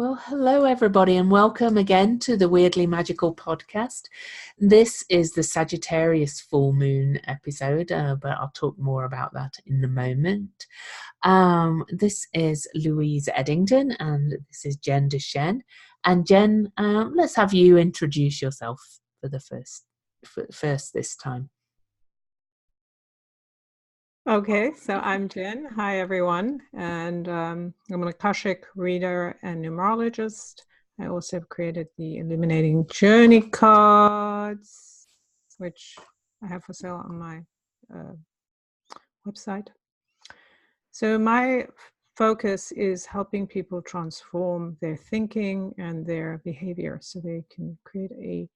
Well, hello everybody and welcome again to the Weirdly Magical podcast. This is the Sagittarius full moon episode, but I'll talk more about that in a moment. This is Louise Eddington and this is Jen Duchenne. And Jen, let's have you introduce yourself for the first this time. Okay, so I'm Jen. Hi, everyone. And I'm an Akashic reader and numerologist. I also have created the Illuminating Journey cards, which I have for sale on my website. So my focus is helping people transform their thinking and their behavior so they can create a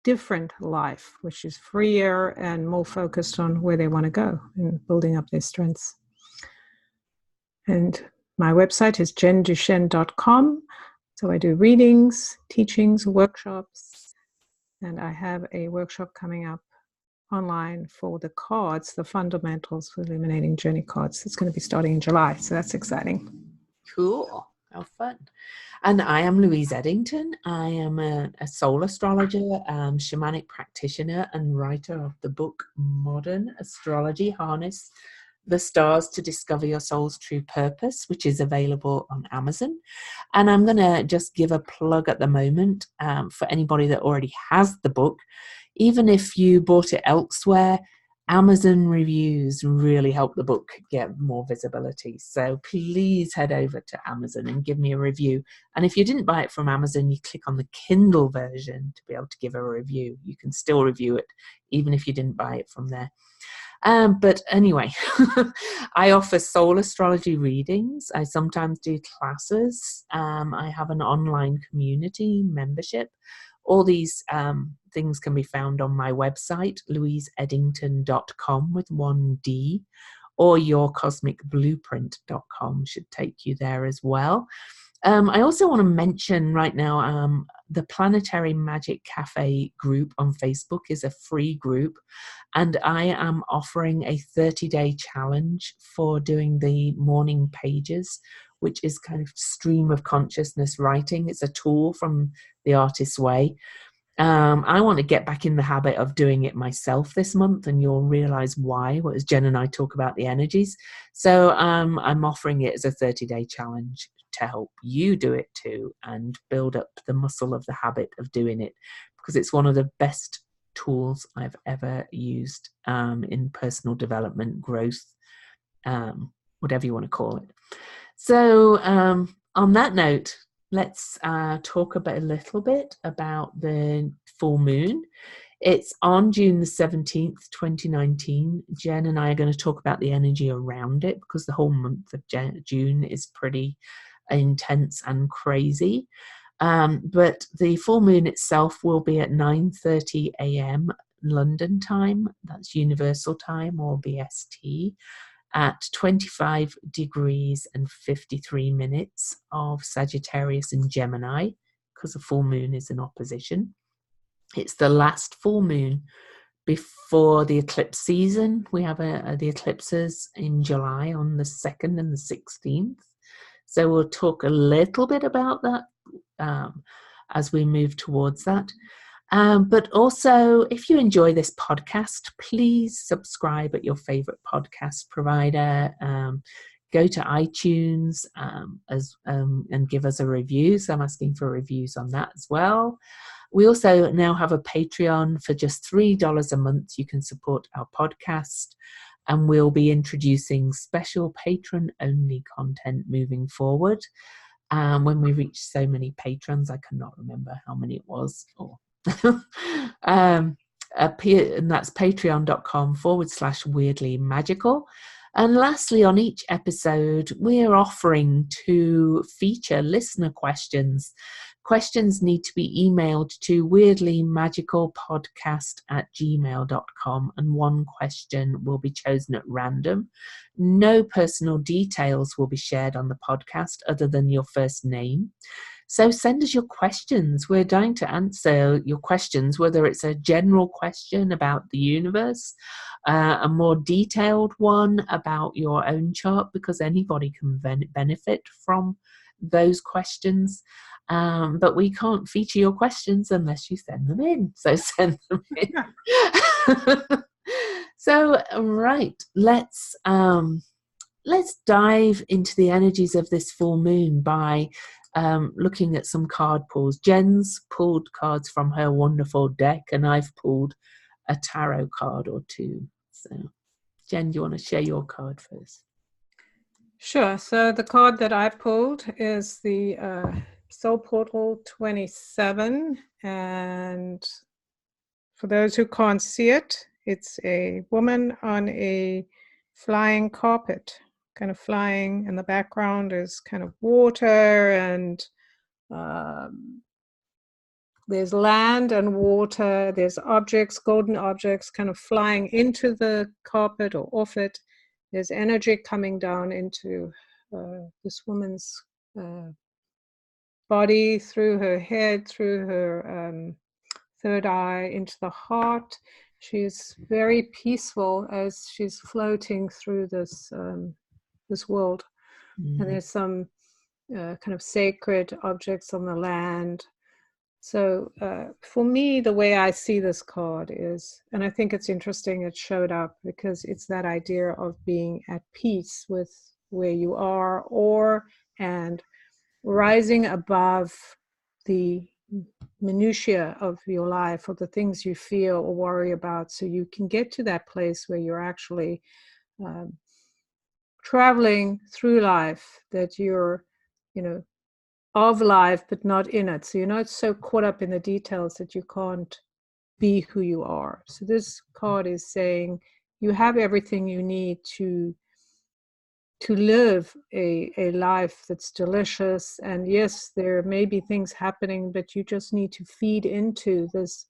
different life, which is freer and more focused on where they want to go and building up their strengths. And my website is jenduchenne.com. So I do readings, teachings, workshops, and I have a workshop coming up online for the cards, the fundamentals for Illuminating Journey cards. It's going to be starting in July, so that's exciting. Cool. How fun. And I am Louise Eddington. I am a soul astrologer, shamanic practitioner and writer of the book Modern Astrology: Harness the Stars to Discover Your Soul's True Purpose, which is available on Amazon. And I'm going to just give a plug at the moment for anybody that already has the book. Even if you bought it elsewhere, Amazon reviews really help the book get more visibility. So please head over to Amazon and give me a review. And if you didn't buy it from Amazon, you click on the Kindle version to be able to give a review. You can still review it, even if you didn't buy it from there. But anyway, I offer soul astrology readings. I sometimes do classes. I have an online community membership. All these things can be found on my website, louiseeddington.com with one D, or yourcosmicblueprint.com should take you there as well. I also want to mention right now, the Planetary Magic Cafe group on Facebook is a free group, and I am offering a 30-day challenge for doing the morning pages, which is kind of stream of consciousness writing. It's a tool from the Artist's Way. I want to get back in the habit of doing it myself this month, and you'll realize why as Jen and I talk about the energies. So I'm offering it as a 30-day challenge to help you do it too and build up the muscle of the habit of doing it, because it's one of the best tools I've ever used in personal development, growth, whatever you want to call it. So on that note, let's talk a little bit about the full moon. It's on June the 17th, 2019. Jen and I are going to talk about the energy around it, because the whole month of June is pretty intense and crazy. But the full moon itself will be at 9:30 a.m. London time. That's Universal Time, or BST. At 25 degrees and 53 minutes of Sagittarius and Gemini, because the full moon is in opposition. It's the last full moon before the eclipse season. We have the eclipses in July on the 2nd and the 16th. So we'll talk a little bit about that as we move towards that. But also, if you enjoy this podcast, please subscribe at your favorite podcast provider. Go to iTunes and give us a review. So I'm asking for reviews on that as well. We also now have a Patreon. For just $3 a month, you can support our podcast. And we'll be introducing special patron-only content moving forward. When we reach so many patrons, I cannot remember how many it was. And that's patreon.com/weirdly magical. And lastly, on each episode, we're offering to feature listener questions. Questions need to be emailed to weirдлymagicalpodcast@gmail.com, and one question will be chosen at random. No personal details will be shared on the podcast other than your first name. So send us your questions. We're dying to answer your questions, whether it's a general question about the universe, a more detailed one about your own chart, because anybody can benefit from those questions. But we can't feature your questions unless you send them in. So send them in. So, right, let's dive into the energies of this full moon by looking at some card pulls. Jen's pulled cards from her wonderful deck, and I've pulled a tarot card or two. So, Jen, do you want to share your card first? Sure. So the card that I pulled is the Soul Portal 27. And for those who can't see it, it's a woman on a flying carpet, kind of flying. In the background is kind of water, and there's land and water. There's objects, golden objects, kind of flying into the carpet or off it. There's energy coming down into this woman's body, through her head, through her third eye, into the heart. She's very peaceful as she's floating through this world. And there's some kind of sacred objects on the land. So for me, the way I see this card is, and I think it's interesting it showed up because it's that idea of being at peace with where you are, and rising above the minutiae of your life or the things you feel or worry about, so you can get to that place where you're actually traveling through life, that you're, of life, but not in it. So you're not so caught up in the details that you can't be who you are. So this card is saying you have everything you need to live a life that's delicious. And yes, there may be things happening, but you just need to feed into this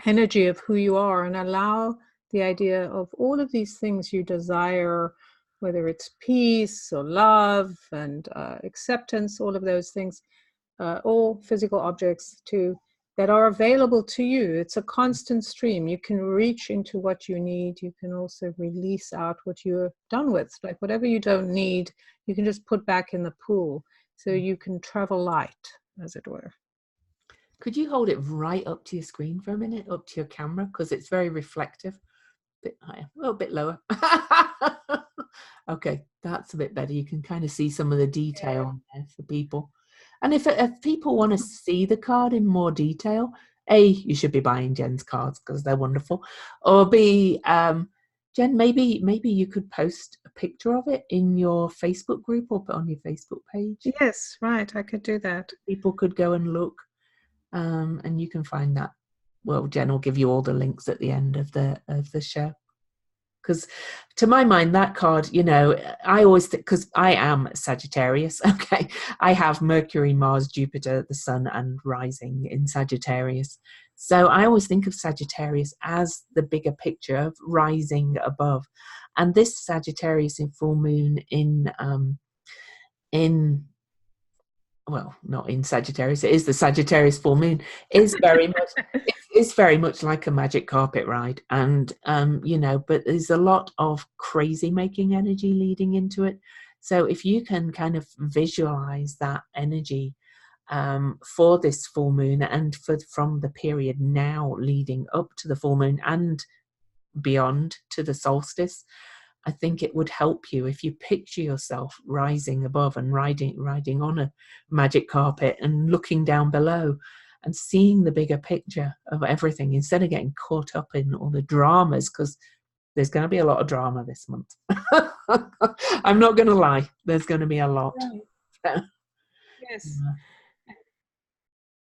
energy of who you are and allow the idea of all of these things you desire, whether it's peace or love and acceptance, all of those things, all physical objects too, that are available to you. It's a constant stream. You can reach into what you need. You can also release out what you're done with. Like whatever you don't need, you can just put back in the pool. So you can travel light, as it were. Could you hold it right up to your screen for a minute, up to your camera? Because it's very reflective. A bit higher, a little bit lower. Okay, that's a bit better. You can kind of see some of the detail there for people. And if people want to see the card in more detail, A, you should be buying Jen's cards because they're wonderful. Or B, Jen, maybe you could post a picture of it in your Facebook group or put on your Facebook page. Yes, right. I could do that. People could go and look, and you can find that. Well, Jen will give you all the links at the end of the show. Because to my mind, that card, I always think, because I am Sagittarius, okay, I have Mercury, Mars, Jupiter, the Sun, and rising in Sagittarius. So I always think of Sagittarius as the bigger picture of rising above. And this Sagittarius in full moon well, not in Sagittarius, it is the Sagittarius full moon, is very much it's very much like a magic carpet ride. And but there's a lot of crazy making energy leading into it. So if you can kind of visualize that energy for this full moon, and from the period now leading up to the full moon and beyond to the solstice, I think it would help you if you picture yourself rising above and riding on a magic carpet and looking down below and seeing the bigger picture of everything instead of getting caught up in all the dramas, because there's going to be a lot of drama this month. I'm not going to lie. There's going to be a lot. Right. Yes.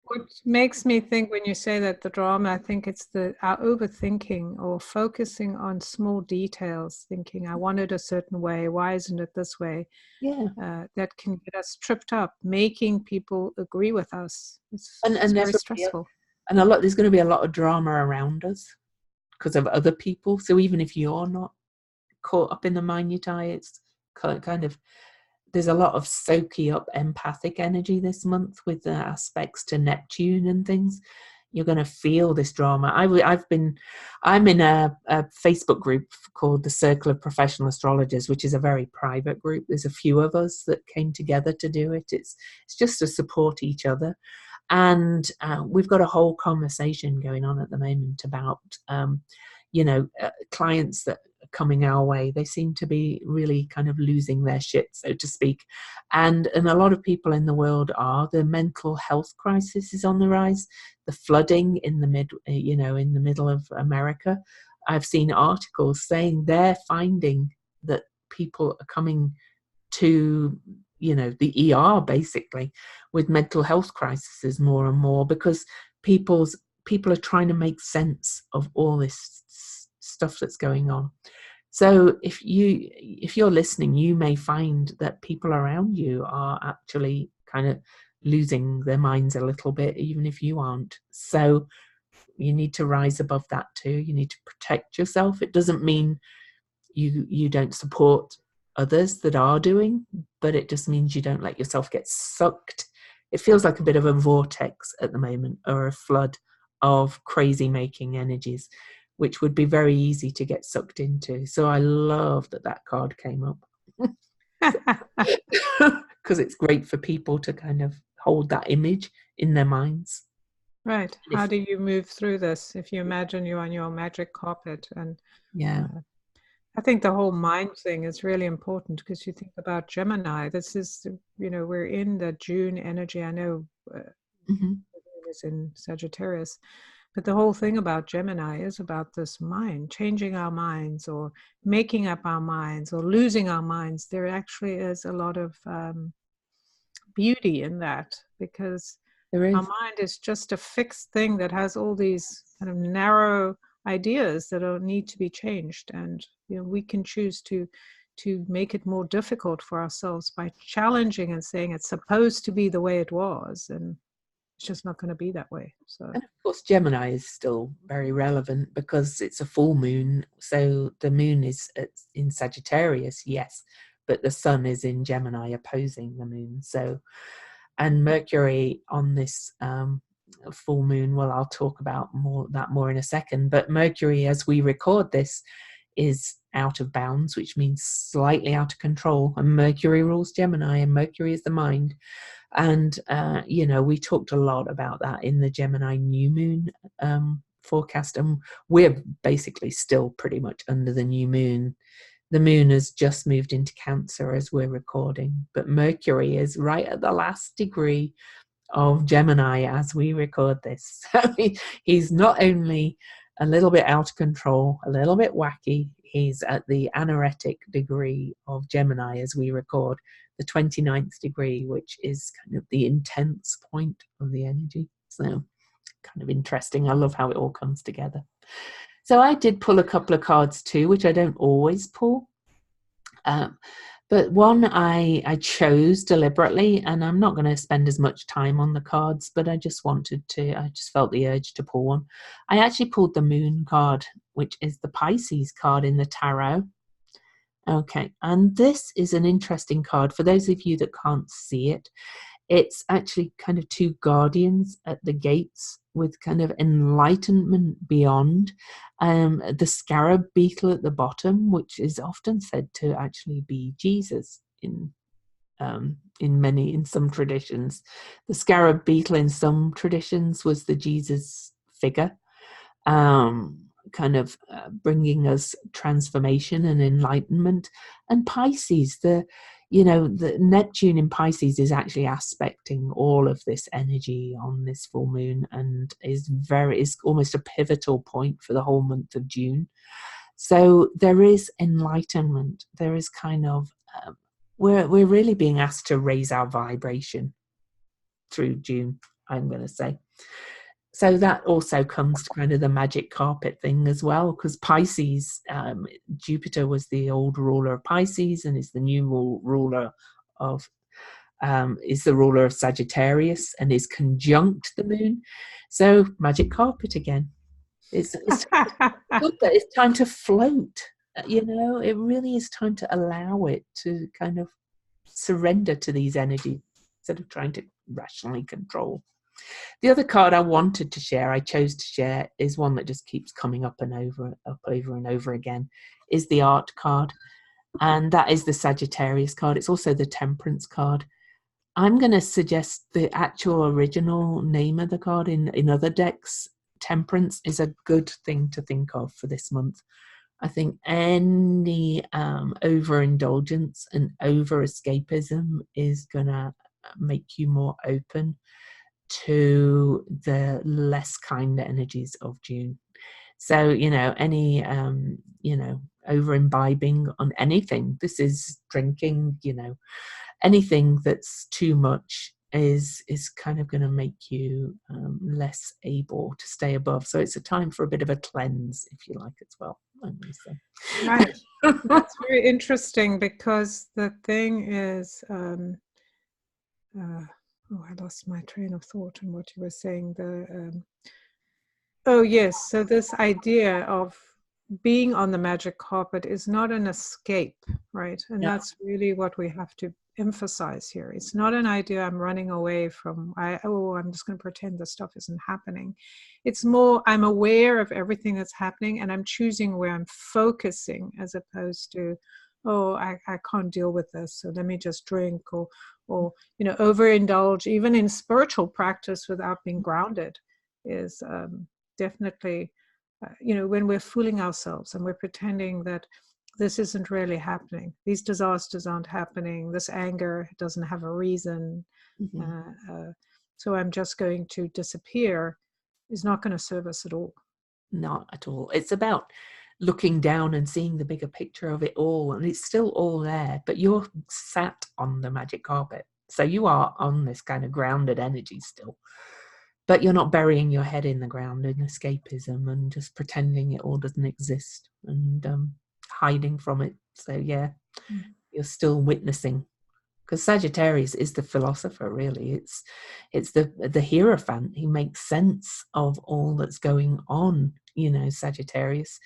What makes me think when you say that, the drama, I think it's our overthinking or focusing on small details, thinking I want it a certain way, why isn't it this way? Yeah. That can get us tripped up, making people agree with us. It's very stressful. And there's going to be a lot of drama around us because of other people. So even if you're not caught up in the minutiae, it's kind of, there's a lot of soaky up empathic energy this month with the aspects to Neptune and things. You're going to feel this drama. I'm in a Facebook group called the Circle of Professional Astrologers, which is a very private group. There's a few of us that came together to do it. It's just to support each other. And we've got a whole conversation going on at the moment about, clients that are coming our way. They seem to be really kind of losing their shit, so to speak. And a lot of people in the world are. The mental health crisis is on the rise. The flooding in the in the middle of America. I've seen articles saying they're finding that people are coming to the ER basically with mental health crises more and more, because people are trying to make sense of all this stuff that's going on. So if you're listening, you may find that people around you are actually kind of losing their minds a little bit, even if you aren't. So you need to rise above that too. You need to protect yourself. It doesn't mean you don't support others that are doing, but it just means you don't let yourself get sucked. It feels like a bit of a vortex at the moment, or a flood of crazy making energies, which would be very easy to get sucked into. So I love that card came up, because it's great for people to kind of hold that image in their minds. Right. How do you move through this? If you imagine you're on your magic carpet, and I think the whole mind thing is really important, because you think about Gemini. This is, we're in the June energy. I know is in Sagittarius, but the whole thing about Gemini is about this mind, changing our minds, or making up our minds, or losing our minds. There actually is a lot of beauty in that, because our mind is just a fixed thing that has all these kind of narrow ideas that don't need to be changed. And we can choose to make it more difficult for ourselves by challenging and saying it's supposed to be the way it was, and it's just not going to be that way. So, and of course Gemini is still very relevant because it's a full moon. So the moon is in Sagittarius, yes, but the sun is in Gemini opposing the moon. So, and Mercury on this full moon, well, I'll talk about more in a second, but Mercury, as we record this, is out of bounds, which means slightly out of control, and Mercury rules Gemini, and Mercury is the mind. And we talked a lot about that in the Gemini new moon forecast, and we're basically still pretty much under the new moon. The moon has just moved into Cancer as we're recording, but Mercury is right at the last degree of Gemini as we record this. So he's not only a little bit out of control, a little bit wacky, he's at the anoretic degree of Gemini as we record, the 29th degree, which is kind of the intense point of the energy. So kind of interesting. I love how it all comes together. So I did pull a couple of cards too, which I don't always pull. But one I chose deliberately, and I'm not going to spend as much time on the cards, but I just felt the urge to pull one. I actually pulled the Moon card, which is the Pisces card in the tarot. Okay, and this is an interesting card. For those of you that can't see it, it's actually kind of two guardians at the gates with kind of enlightenment beyond. The scarab beetle at the bottom, which is often said to actually be Jesus in some traditions. The scarab beetle in some traditions was the Jesus figure, kind of bringing us transformation and enlightenment. And Pisces, the Neptune in Pisces is actually aspecting all of this energy on this full moon, and is almost a pivotal point for the whole month of June. So there is enlightenment. There is kind of we're really being asked to raise our vibration through June, I'm going to say. So that also comes to kind of the magic carpet thing as well, because Pisces, Jupiter was the old ruler of Pisces and is the new ruler of Sagittarius, and is conjunct the moon. So magic carpet again. It's time to float. It really is time to allow it to kind of surrender to these energies instead of trying to rationally control. The other card I wanted to share, I chose to share, is one that just keeps coming up and over and over again, is the art card. And that is the Sagittarius card. It's also the Temperance card. I'm going to suggest the actual original name of the card in other decks. Temperance is a good thing to think of for this month. I think any overindulgence and over escapism is going to make you more open to the less kind energies of June. So, any, over imbibing on anything, this is drinking, anything that's too much is kind of going to make you less able to stay above. So it's a time for a bit of a cleanse, if you like, as well. Right. That's very interesting, because the thing is, I lost my train of thought in what you were saying. Yes. So this idea of being on the magic carpet is not an escape, right? And that's really what we have to emphasize here. It's not an idea I'm running away from, I'm just going to pretend this stuff isn't happening. It's more, I'm aware of everything that's happening and I'm choosing where I'm focusing, as opposed to, I can't deal with this, so let me just drink, or overindulge, even in spiritual practice without being grounded, is definitely, when we're fooling ourselves and we're pretending that this isn't really happening, these disasters aren't happening, this anger doesn't have a reason, so I'm just going to disappear, is not going to serve us at all. Not at all. It's about looking down and seeing the bigger picture of it all, and it's still all there, but you're sat on the magic carpet, so you are on this kind of grounded energy still, but you're not burying your head in the ground in escapism and just pretending it all doesn't exist and hiding from it. So you're still witnessing, because Sagittarius is the philosopher, really. It's the hierophant. He makes sense of all that's going on, Sagittarius,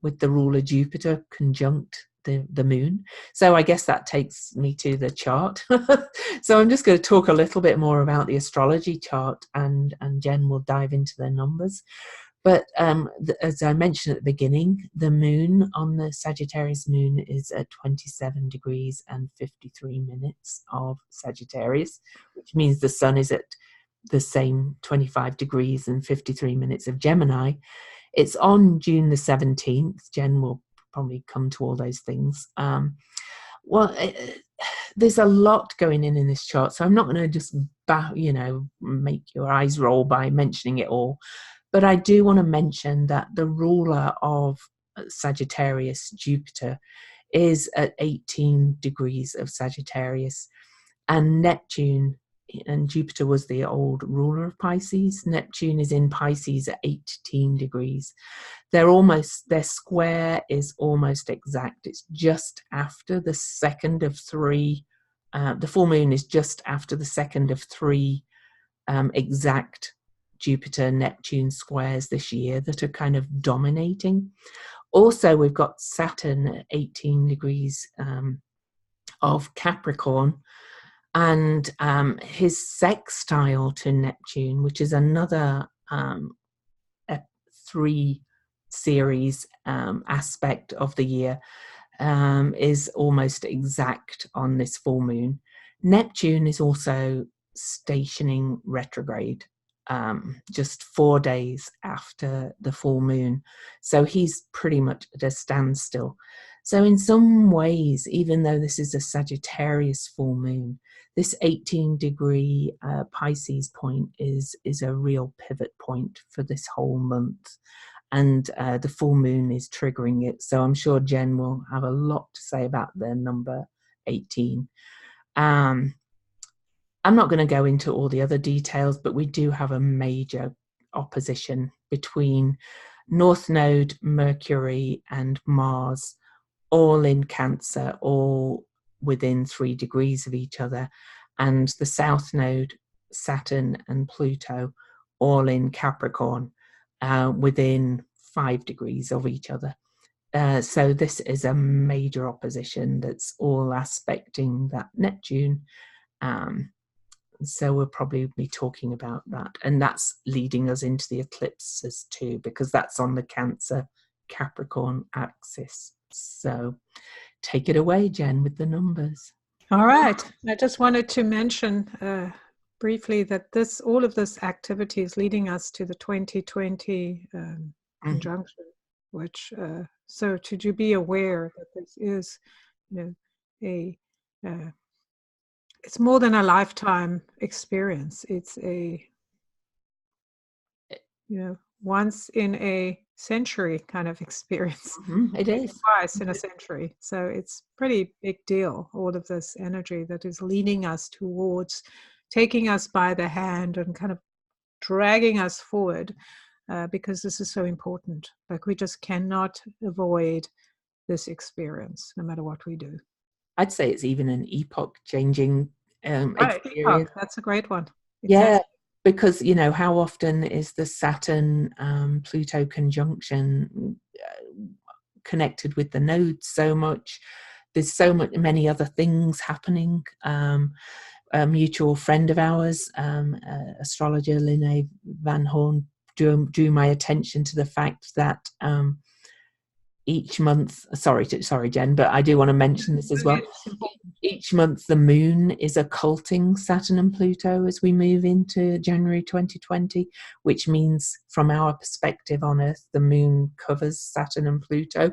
with the ruler Jupiter conjunct the moon. So I guess that takes me to the chart. So I'm just going to talk a little bit more about the astrology chart, and Jen will dive into the numbers. But as I mentioned at the beginning, the moon on the Sagittarius moon is at 27 degrees and 53 minutes of Sagittarius, which means the sun is at the same 25 degrees and 53 minutes of Gemini. It's on June the 17th. Jen will probably come to all those things. There's a lot going in this chart, so I'm not going to just make your eyes roll by mentioning it all. But I do want to mention that the ruler of Sagittarius, Jupiter, is at 18 degrees of Sagittarius, and Neptune, and Jupiter was the old ruler of Pisces. Neptune is in Pisces at 18 degrees. Their square is almost exact. It's just after the second of three. The full moon is just after the second of three exact Jupiter-Neptune squares this year that are kind of dominating. Also, we've got Saturn at 18 degrees of Capricorn, and his sextile to Neptune, which is another 3 series aspect of the year, is almost exact on this full moon. Neptune is also stationing retrograde just 4 days after the full moon, so he's pretty much at a standstill. So in some ways, even though this is a Sagittarius full moon, this 18 degree Pisces point is a real pivot point for this whole month, and the full moon is triggering it. So I'm sure Jen will have a lot to say about the number 18. I'm not going to go into all the other details, but we do have a major opposition between North Node, Mercury, and Mars, all in Cancer, all within 3 degrees of each other, and the South Node, Saturn, and Pluto, all in Capricorn, within 5 degrees of each other. So this is a major opposition that's all aspecting that Neptune So we'll probably be talking about that. And that's leading us into the eclipses too, because that's on the Cancer Capricorn axis. So take it away, Jen, with the numbers. All right. I just wanted to mention briefly that all of this activity is leading us to the 2020 conjunction, which so to be aware that this is, it's more than a lifetime experience. It's a once in a century kind of experience. It is twice in a century. So it's pretty big deal, all of this energy that is leading us towards taking us by the hand and kind of dragging us forward, because this is so important. Like, we just cannot avoid this experience no matter what we do. I'd say it's even an epoch-changing Right, experience. that's a great one. Exactly. Yeah, because how often is the Saturn Pluto conjunction connected with the nodes so much? There's many other things happening. A mutual friend of ours, astrologer Linnae Van Horn, drew my attention to the fact that each month, sorry Jen, but I do want to mention this as well. Each month the moon is occulting Saturn and Pluto as we move into January 2020, which means from our perspective on Earth, the moon covers Saturn and Pluto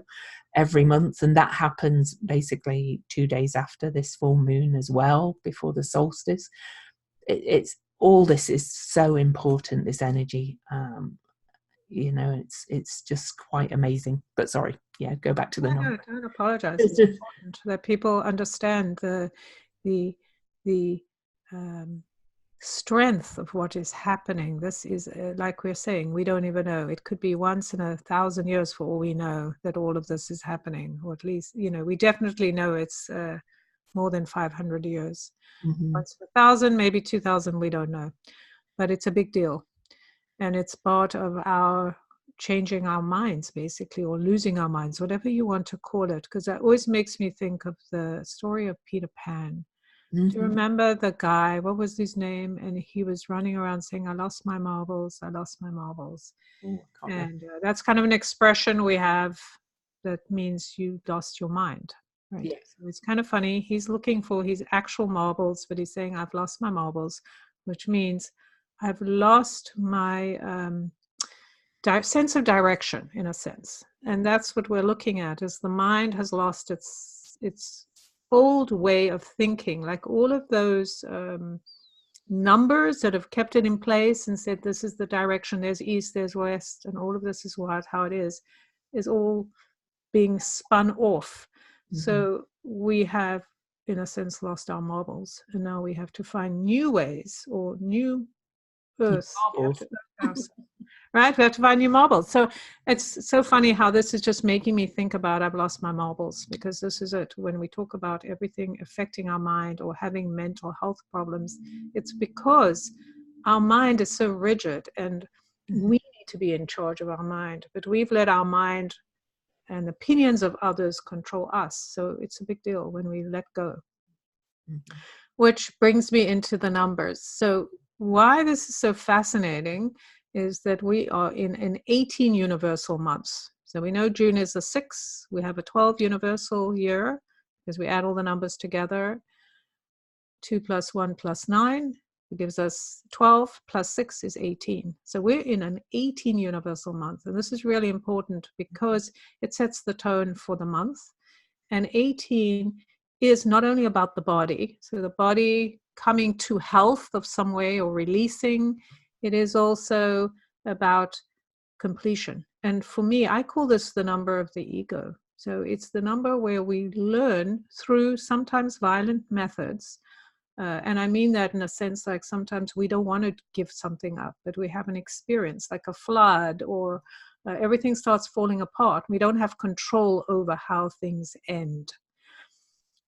every month, and that happens basically 2 days after this full moon as well, before the solstice. It's all this is so important, this energy. It's just quite amazing. But sorry, go back to the number. No, don't apologize. It's important that people understand the strength of what is happening. This is like we're saying, we don't even know. It could be once in 1,000 years for all we know that all of this is happening, or at least we definitely know it's more than 500 years. Once in 1,000, maybe 2,000, we don't know, but it's a big deal. And it's part of our changing our minds, basically, or losing our minds, whatever you want to call it, because that always makes me think of the story of Peter Pan. Do you remember the guy, what was his name? And he was running around saying, I lost my marbles, I lost my marbles. And that's kind of an expression we have that means you lost your mind. Right. Yes. So it's kind of funny. He's looking for his actual marbles, but he's saying, I've lost my marbles, which means I've lost my sense of direction, in a sense. And that's what we're looking at, is the mind has lost its old way of thinking, like all of those numbers that have kept it in place and said, this is the direction, there's east, there's west, and all of this is how it is all being spun off. So we have, in a sense, lost our marbles, and now we have to find new ways, or new earth. Right? We have to find new marbles. So it's so funny how this is just making me think about I've lost my marbles, because this is it. When we talk about everything affecting our mind or having mental health problems, it's because our mind is so rigid, and we need to be in charge of our mind. But we've let our mind and opinions of others control us. So it's a big deal when we let go. Which brings me into the numbers. So why this is so fascinating is that we are in 18 universal months. So we know June is a 6. We have a 12 universal year, because we add all the numbers together. 2 + 1 + 9 gives us 12, plus 6 is 18. So we're in an 18 universal month. And this is really important because it sets the tone for the month. And 18 is not only about the body, so the body coming to health of some way or releasing, it is also about completion. And for me, I call this the number of the ego. So it's the number where we learn through sometimes violent methods. And I mean that in a sense, like sometimes we don't want to give something up, but we have an experience like a flood, or everything starts falling apart. We don't have control over how things end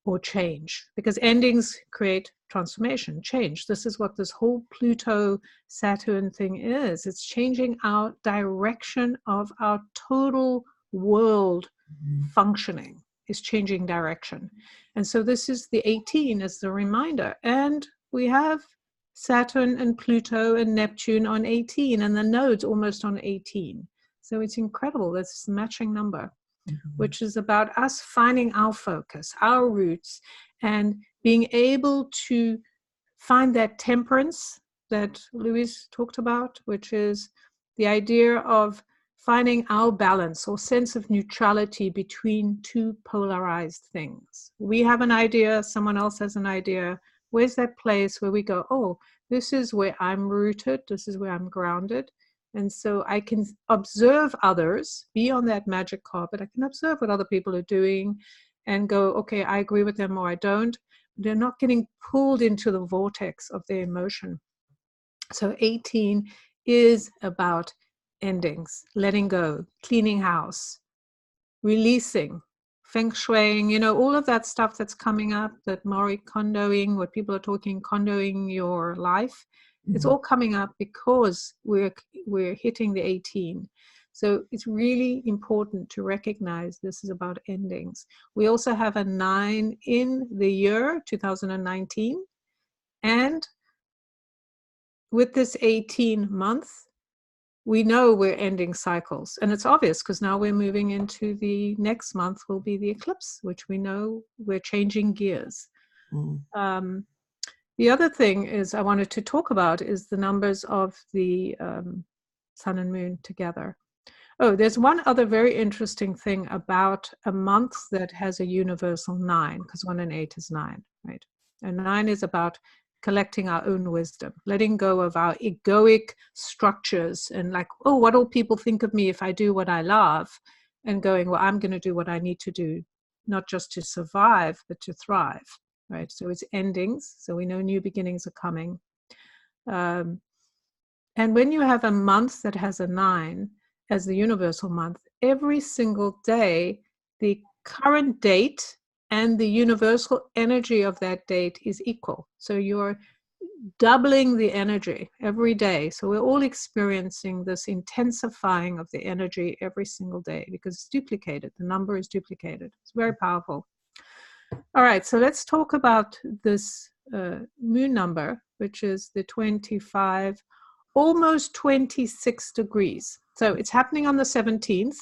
or change, because endings create transformation, change. This is what this whole Pluto Saturn thing is. It's changing our direction of our total world functioning, is changing direction. And so this is the 18 as the reminder. And we have Saturn and Pluto and Neptune on 18, and the nodes almost on 18. So it's incredible. That's a matching number, which is about us finding our focus, our roots, and being able to find that temperance that Louise talked about, which is the idea of finding our balance or sense of neutrality between two polarized things. We have an idea, someone else has an idea. Where's that place where we go, oh, this is where I'm rooted, this is where I'm grounded. And so I can observe others, be on that magic carpet. I can observe what other people are doing and go, okay, I agree with them or I don't. They're not getting pulled into the vortex of their emotion. So 18 is about endings, letting go, cleaning house, releasing, feng shuiing, you know, all of that stuff that's coming up, that Marie Kondoing, what people are talking, kondoing your life. It's all coming up because we're hitting the 18. So it's really important to recognize this is about endings. We also have a 9 in the year 2019. And with this 18 month, we know we're ending cycles. And it's obvious because now we're moving into the next month will be the eclipse, which we know we're changing gears. The other thing is I wanted to talk about is the numbers of the sun and moon together. Oh, there's one other very interesting thing about a month that has a universal 9, because 1 and 8 is 9, right? And 9 is about collecting our own wisdom, letting go of our egoic structures and like, oh, what will people think of me if I do what I love? And going, well, I'm going to do what I need to do, not just to survive, but to thrive. Right, so it's endings. So we know new beginnings are coming. And when you have a month that has a 9 as the universal month, every single day, the current date and the universal energy of that date is equal. So you're doubling the energy every day. So we're all experiencing this intensifying of the energy every single day because it's duplicated. The number is duplicated. It's very powerful. All right, so let's talk about this moon number, which is the 25, almost 26 degrees. So it's happening on the 17th,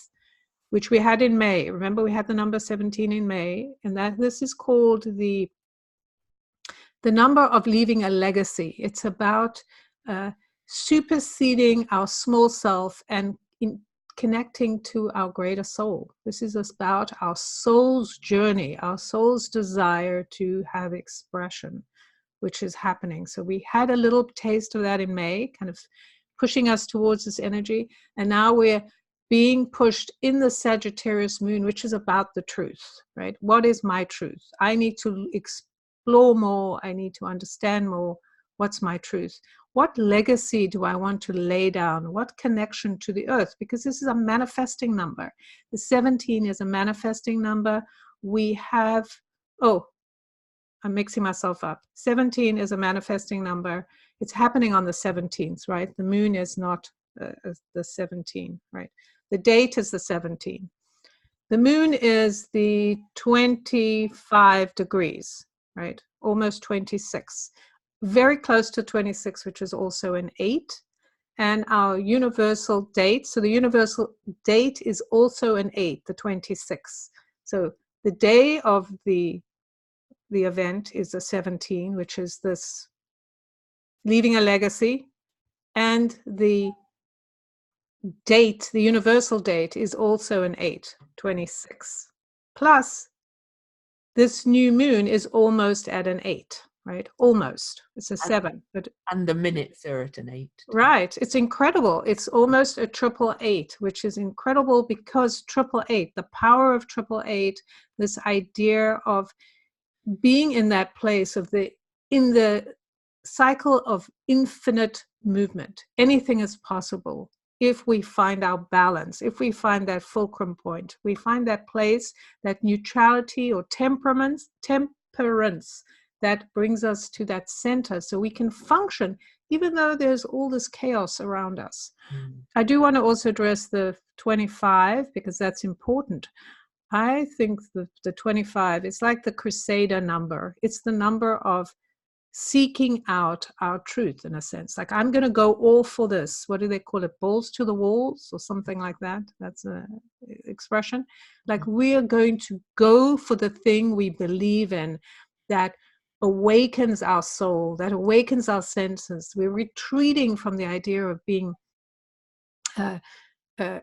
which we had in May. Remember, we had the number 17 in May, and that this is called the number of leaving a legacy. It's about superseding our small self and connecting to our greater soul. This is about our soul's journey, our soul's desire to have expression, which is happening. So we had a little taste of that in May, kind of pushing us towards this energy. And now we're being pushed in the Sagittarius moon, which is about the truth, right? What is my truth? I need to explore more. I need to understand more. What's my truth? What legacy do I want to lay down? What connection to the earth? Because this is a manifesting number. The 17 is a manifesting number. We have, oh, I'm mixing myself up. 17 is a manifesting number. It's happening on the 17th, right? The moon is not the 17, right? The date is the 17. The moon is the 25 degrees, right? Almost 26. Very close to 26, which is also an 8. And our universal date, so the universal date is also an 8, the 26. So the day of the event is the 17, which is this leaving a legacy. And the date, the universal date, is also an 8, 26. Plus, this new moon is almost at an 8. Right, almost. It's a 7, but and the minutes are at an 8. Right, it's incredible. It's almost a 888, which is incredible because 888, the power of 888, this idea of being in that place of in the cycle of infinite movement. Anything is possible if we find our balance, if we find that fulcrum point, we find that place, that neutrality or temperance that brings us to that center so we can function even though there's all this chaos around us. I do want to also address the 25 because that's important. I think the 25 is like the crusader number. It's the number of seeking out our truth, in a sense. Like, I'm going to go all for this. What do they call it? Balls to the walls or something like that. That's a expression. Like, we are going to go for the thing we believe in, that awakens our soul, that awakens our senses. We're retreating from the idea of being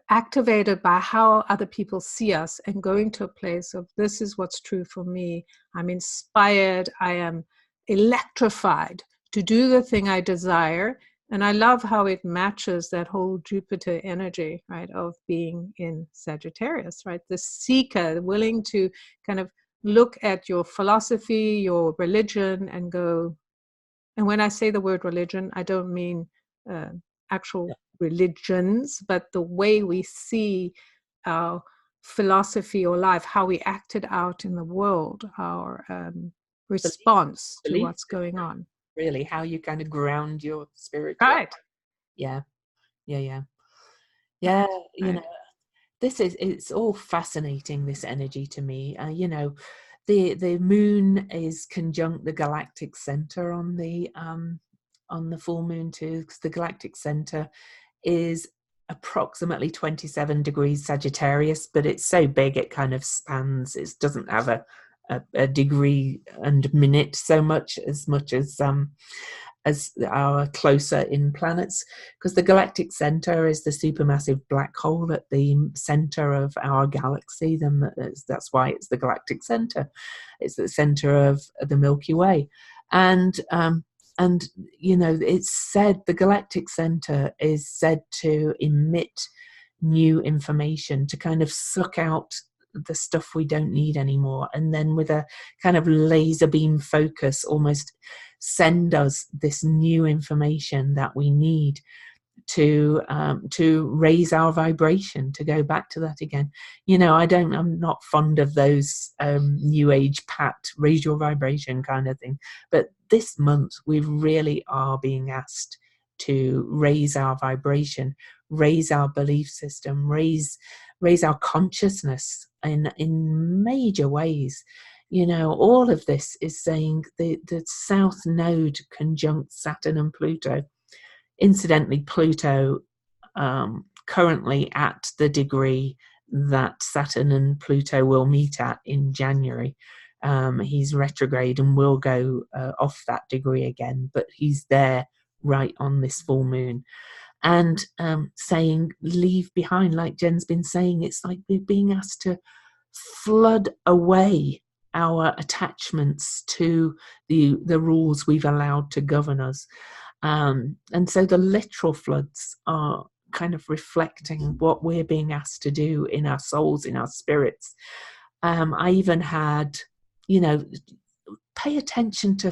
activated by how other people see us, and going to a place of, this is what's true for me. I'm inspired. I am electrified to do the thing I desire. And I love how it matches that whole Jupiter energy, right, of being in Sagittarius, right? The seeker, willing to kind of look at your philosophy, your religion, and go. And when I say the word religion, I don't mean actual religions, but the way we see our philosophy or life, how we act it out in the world, our response to what's going on. Really, how you kind of ground your spiritual. Right. Yeah. You Right. know, it's all fascinating, this energy, to me. You know, the moon is conjunct the galactic center on the full moon too, because the galactic center is approximately 27 degrees Sagittarius, but it's so big it kind of spans. It doesn't have a degree and minute so much as our closer in planets, because the galactic center is the supermassive black hole at the center of our galaxy. That's why it's the galactic center. It's the center of the Milky Way. And you know, it's said the galactic center is said to emit new information, to kind of suck out the stuff we don't need anymore, and then with a kind of laser beam focus almost send us this new information that we need to raise our vibration, to go back to that again. You know, I'm not fond of those new age pat raise your vibration kind of thing, but this month we really are being asked to raise our vibration, raise our belief system, raise our consciousness in major ways. You know, all of this is saying the South Node conjunct Saturn and Pluto. Incidentally, Pluto currently at the degree that Saturn and Pluto will meet at in January. He's retrograde and will go off that degree again, but he's there right on this full moon. And saying, leave behind, like Jen's been saying, it's like we're being asked to flood away our attachments to the rules we've allowed to govern us. And so the literal floods are kind of reflecting what we're being asked to do in our souls, in our spirits. I even had, you know, pay attention to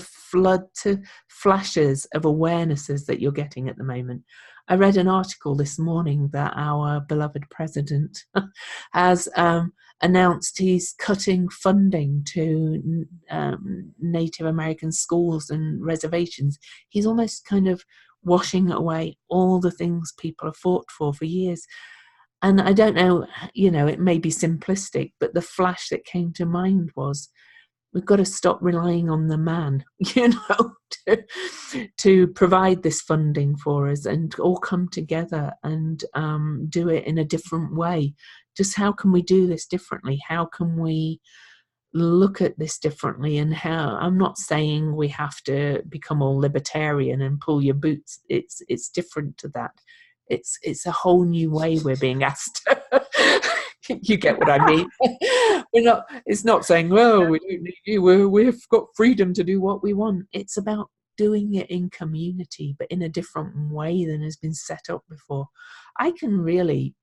flashes of awarenesses that you're getting at the moment. I read an article this morning that our beloved president has announced he's cutting funding to Native American schools and reservations. He's almost kind of washing away all the things people have fought for years. And I don't know, you know, it may be simplistic, but the flash that came to mind was, we've got to stop relying on the man, you know, to provide this funding for us, and all come together and do it in a different way. Just how can we do this differently? How can we look at this differently? And how, I'm not saying we have to become all libertarian and pull your boots. It's different to that. It's a whole new way we're being asked. You get what I mean? It's not saying, well, we don't need you. We've got freedom to do what we want. It's about doing it in community, but in a different way than has been set up before. I can really,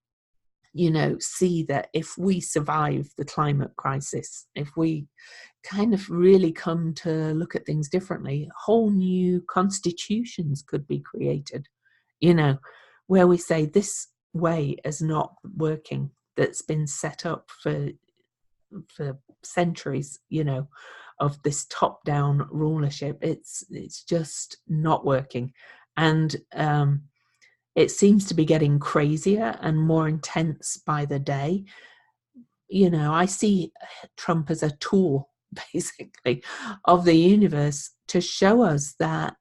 you know, see that if we survive the climate crisis, if we kind of really come to look at things differently, whole new constitutions could be created, you know, where we say this way is not working, that's been set up for centuries, you know, of this top-down rulership. It's just not working. And it seems to be getting crazier and more intense by the day. You know, I see Trump as a tool basically, of the universe to show us that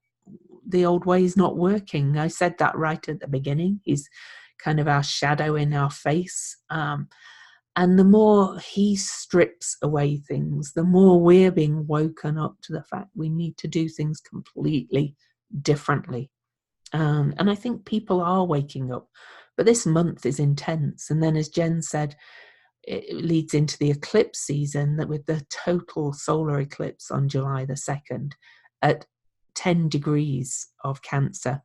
the old way is not working. I said that right at the beginning. He's kind of our shadow in our face. And the more he strips away things, the more we're being woken up to the fact we need to do things completely differently. And I think people are waking up. But this month is intense. And then, as Jen said, it leads into the eclipse season, that with the total solar eclipse on July the 2nd at 10 degrees of Cancer,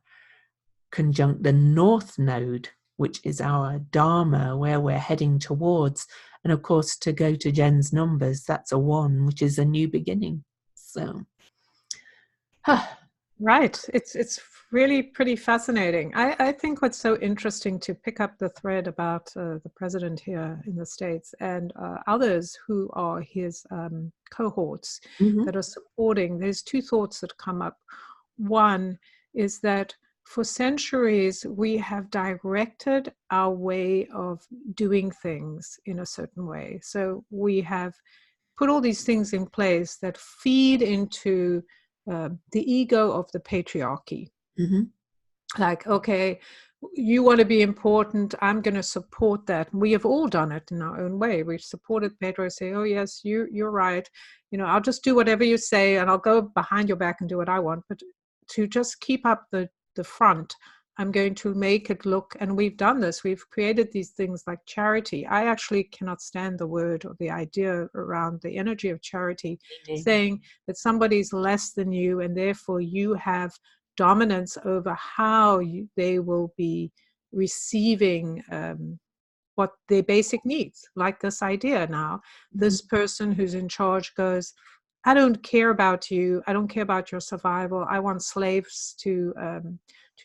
conjunct the North Node, which is our Dharma, where we're heading towards. And of course, to go to Jen's numbers, that's a 1, which is a new beginning. So, Right. It's really pretty fascinating. I think what's so interesting, to pick up the thread about the president here in the States and others who are his cohorts that are supporting, there's 2 thoughts that come up. One is that for centuries, we have directed our way of doing things in a certain way. So we have put all these things in place that feed into the ego of the patriarchy. Like, okay, you want to be important, I'm going to support that. We have all done it in our own way. We've supported Pedro, say, oh yes, you're right, I'll just do whatever you say and I'll go behind your back and do what I want. But to just keep up the front, I'm going to make it look, and we've done this, we've created these things like charity. I actually cannot stand the word or the idea around the energy of charity, saying that somebody's less than you and therefore you have dominance over how they will be receiving what their basic needs. Like this idea now, this person who's in charge goes, I don't care about you, I don't care about your survival, I want slaves to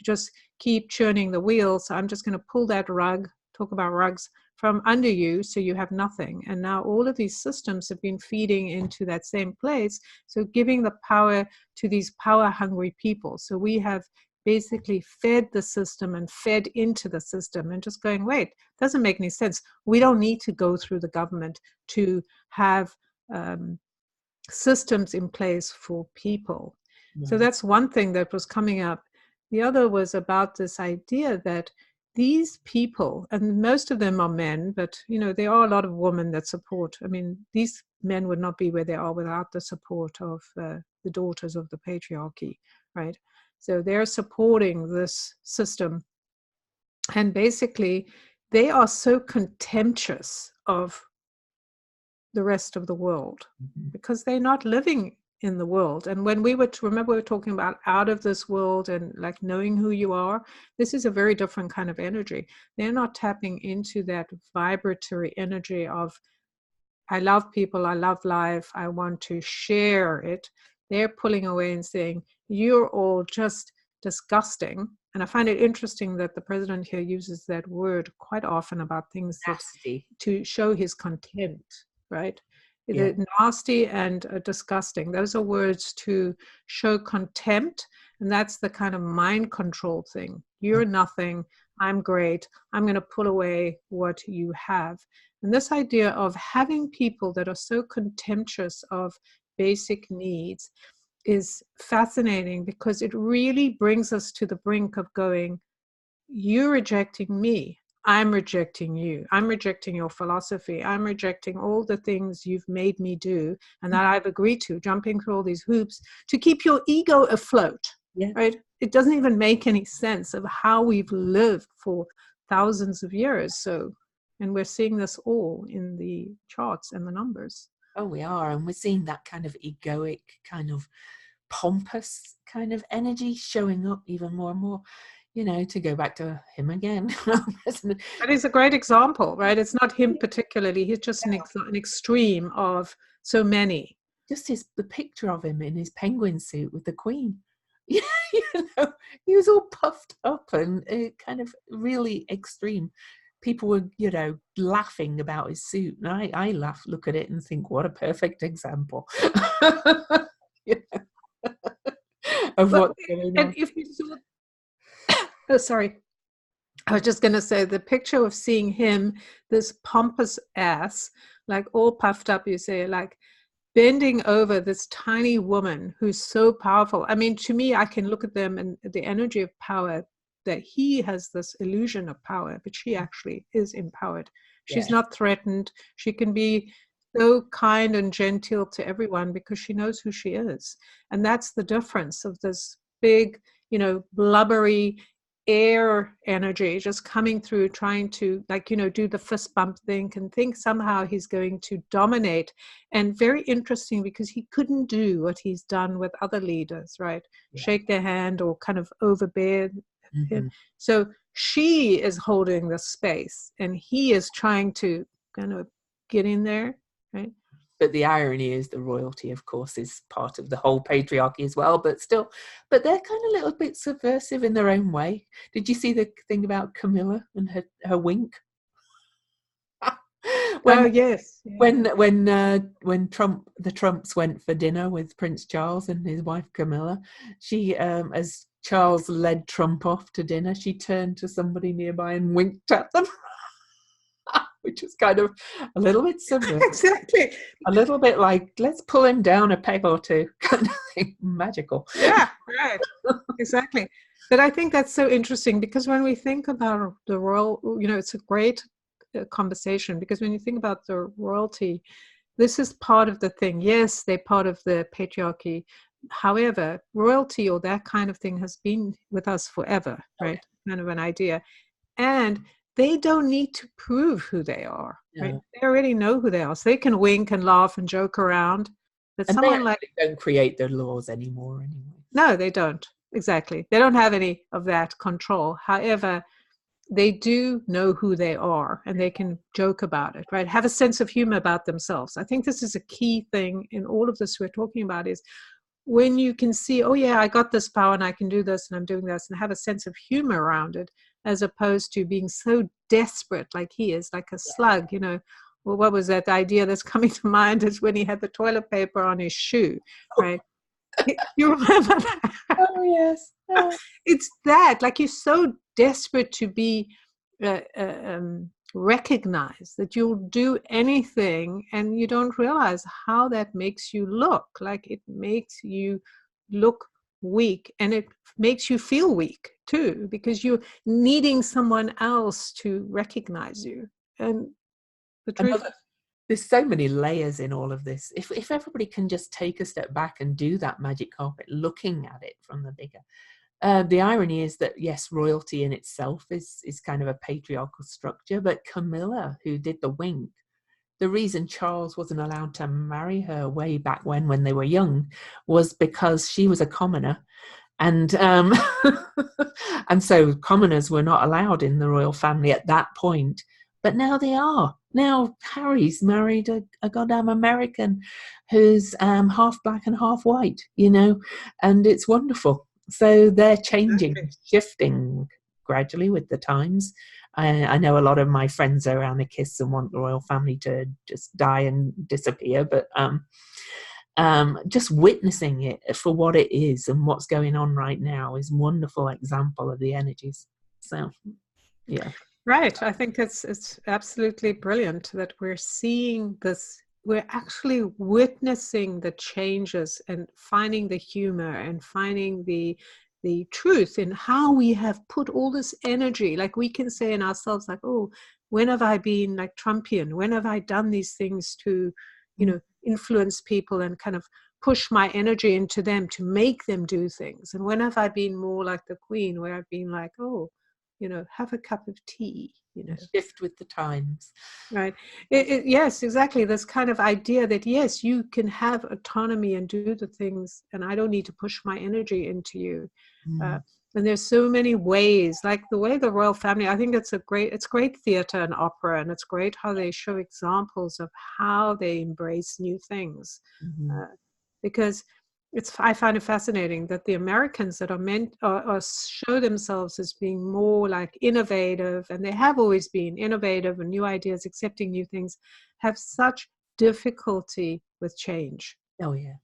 just keep churning the wheels. So I'm just going to pull that rug, talk about rugs, from under you so you have nothing. And now all of these systems have been feeding into that same place, so giving the power to these power hungry people. So we have basically fed the system and fed into the system and just going, wait, doesn't make any sense. We don't need to go through the government to have systems in place for people. So that's one thing that was coming up. The other was about this idea that these people, and most of them are men, but there are a lot of women that support. I mean, these men would not be where they are without the support of the daughters of the patriarchy, right? So they're supporting this system. And basically, they are so contemptuous of the rest of the world because they're not living in the world. And when we were talking about out of this world and like knowing who you are, this is a very different kind of energy. They're not tapping into that vibratory energy of, I love people, I love life, I want to share it. They're pulling away and saying, you're all just disgusting. And I find it interesting that the president here uses that word quite often about things to show his contempt, right? Yeah. Nasty and disgusting. Those are words to show contempt. And that's the kind of mind control thing. You're nothing. I'm great. I'm going to pull away what you have. And this idea of having people that are so contemptuous of basic needs is fascinating, because it really brings us to the brink of going, you're rejecting me, I'm rejecting you, I'm rejecting your philosophy, I'm rejecting all the things you've made me do and that I've agreed to, jumping through all these hoops to keep your ego afloat, right? It doesn't even make any sense of how we've lived for thousands of years. So, and we're seeing this all in the charts and the numbers. Oh, we are. And we're seeing that kind of egoic, kind of pompous kind of energy showing up even more and more, to go back to him again. That is a great example, right? It's not him particularly. He's just an extreme of so many. Just the picture of him in his penguin suit with the Queen. He was all puffed up and kind of really extreme. People were, laughing about his suit. And I laugh, look at it and think, what a perfect example of what's going on. And if you saw, oh, sorry. I was just going to say the picture of seeing him, this pompous ass, like all puffed up, you say, like, bending over this tiny woman who's so powerful. I mean, to me, I can look at them and the energy of power, that he has this illusion of power, but she actually is empowered. She's not threatened. She can be so kind and genteel to everyone because she knows who she is. And that's the difference of this big, blubbery air energy just coming through, trying to, like, do the fist bump thing and think somehow he's going to dominate. And very interesting, because he couldn't do what he's done with other leaders, right? Shake their hand or kind of overbear him. So she is holding the space and he is trying to kind of get in there, right? But the irony is the royalty, of course, is part of the whole patriarchy as well, but they're kind of a little bit subversive in their own way. Did you see the thing about Camilla and her wink? Yes. When the Trumps went for dinner with Prince Charles and his wife Camilla, she, as Charles led Trump off to dinner, she turned to somebody nearby and winked at them. Which was kind of a little bit subversive. Exactly. A little bit like, let's pull him down a peg or two, kind of thing. Magical. Yeah, right. Exactly. But I think that's so interesting, because when we think about the royal, it's a great conversation, because when you think about the royalty, this is part of the thing. Yes, they're part of the patriarchy. However, royalty or that kind of thing has been with us forever, right? Kind of an idea. And they don't need to prove who they are. Right? They already know who they are. So they can wink and laugh and joke around. But and someone they don't create their laws anymore anyway. No, they don't. Exactly. They don't have any of that control. However, they do know who they are and they can joke about it, right? Have a sense of humor about themselves. I think this is a key thing in all of this we're talking about, is when you can see, oh yeah, I got this power and I can do this and I'm doing this, and have a sense of humor around it, as opposed to being so desperate like he is, like a slug, Well, what was that idea that's coming to mind is when he had the toilet paper on his shoe, right? You remember that? Oh, yes. It's that, like, you're so desperate to be recognized that you'll do anything, and you don't realize how that makes you look. Like, it makes you look weak, and it makes you feel weak too, because you're needing someone else to recognize you. And the truth is, there's so many layers in all of this. If everybody can just take a step back and do that magic carpet, looking at it from the bigger. The irony is that, yes, royalty in itself is kind of a patriarchal structure, but Camilla, who did the wink, the reason Charles wasn't allowed to marry her way back when they were young was because she was a commoner. And and so commoners were not allowed in the royal family at that point. But now they are. Now Harry's married a goddamn American who's half black and half white, and it's wonderful. So they're changing, shifting gradually with the times. I know a lot of my friends are anarchists and want the royal family to just die and disappear, but just witnessing it for what it is and what's going on right now is a wonderful example of the energies. So, yeah. Right. I think it's absolutely brilliant that we're seeing this. We're actually witnessing the changes and finding the humor and finding the truth in how we have put all this energy. Like, we can say in ourselves, like, oh, when have I been like Trumpian? When have I done these things to, influence people and kind of push my energy into them to make them do things? And when have I been more like the Queen, where I've been like, oh, have a cup of tea, Shift with the times. Right. Yes, exactly. This kind of idea that, yes, you can have autonomy and do the things, and I don't need to push my energy into you. And there's so many ways, like the way the royal family, I think it's great theater and opera, and it's great how they show examples of how they embrace new things. Because I find it fascinating that the Americans that are meant or show themselves as being more like innovative, and they have always been innovative and new ideas, accepting new things, have such difficulty with change. Oh yeah.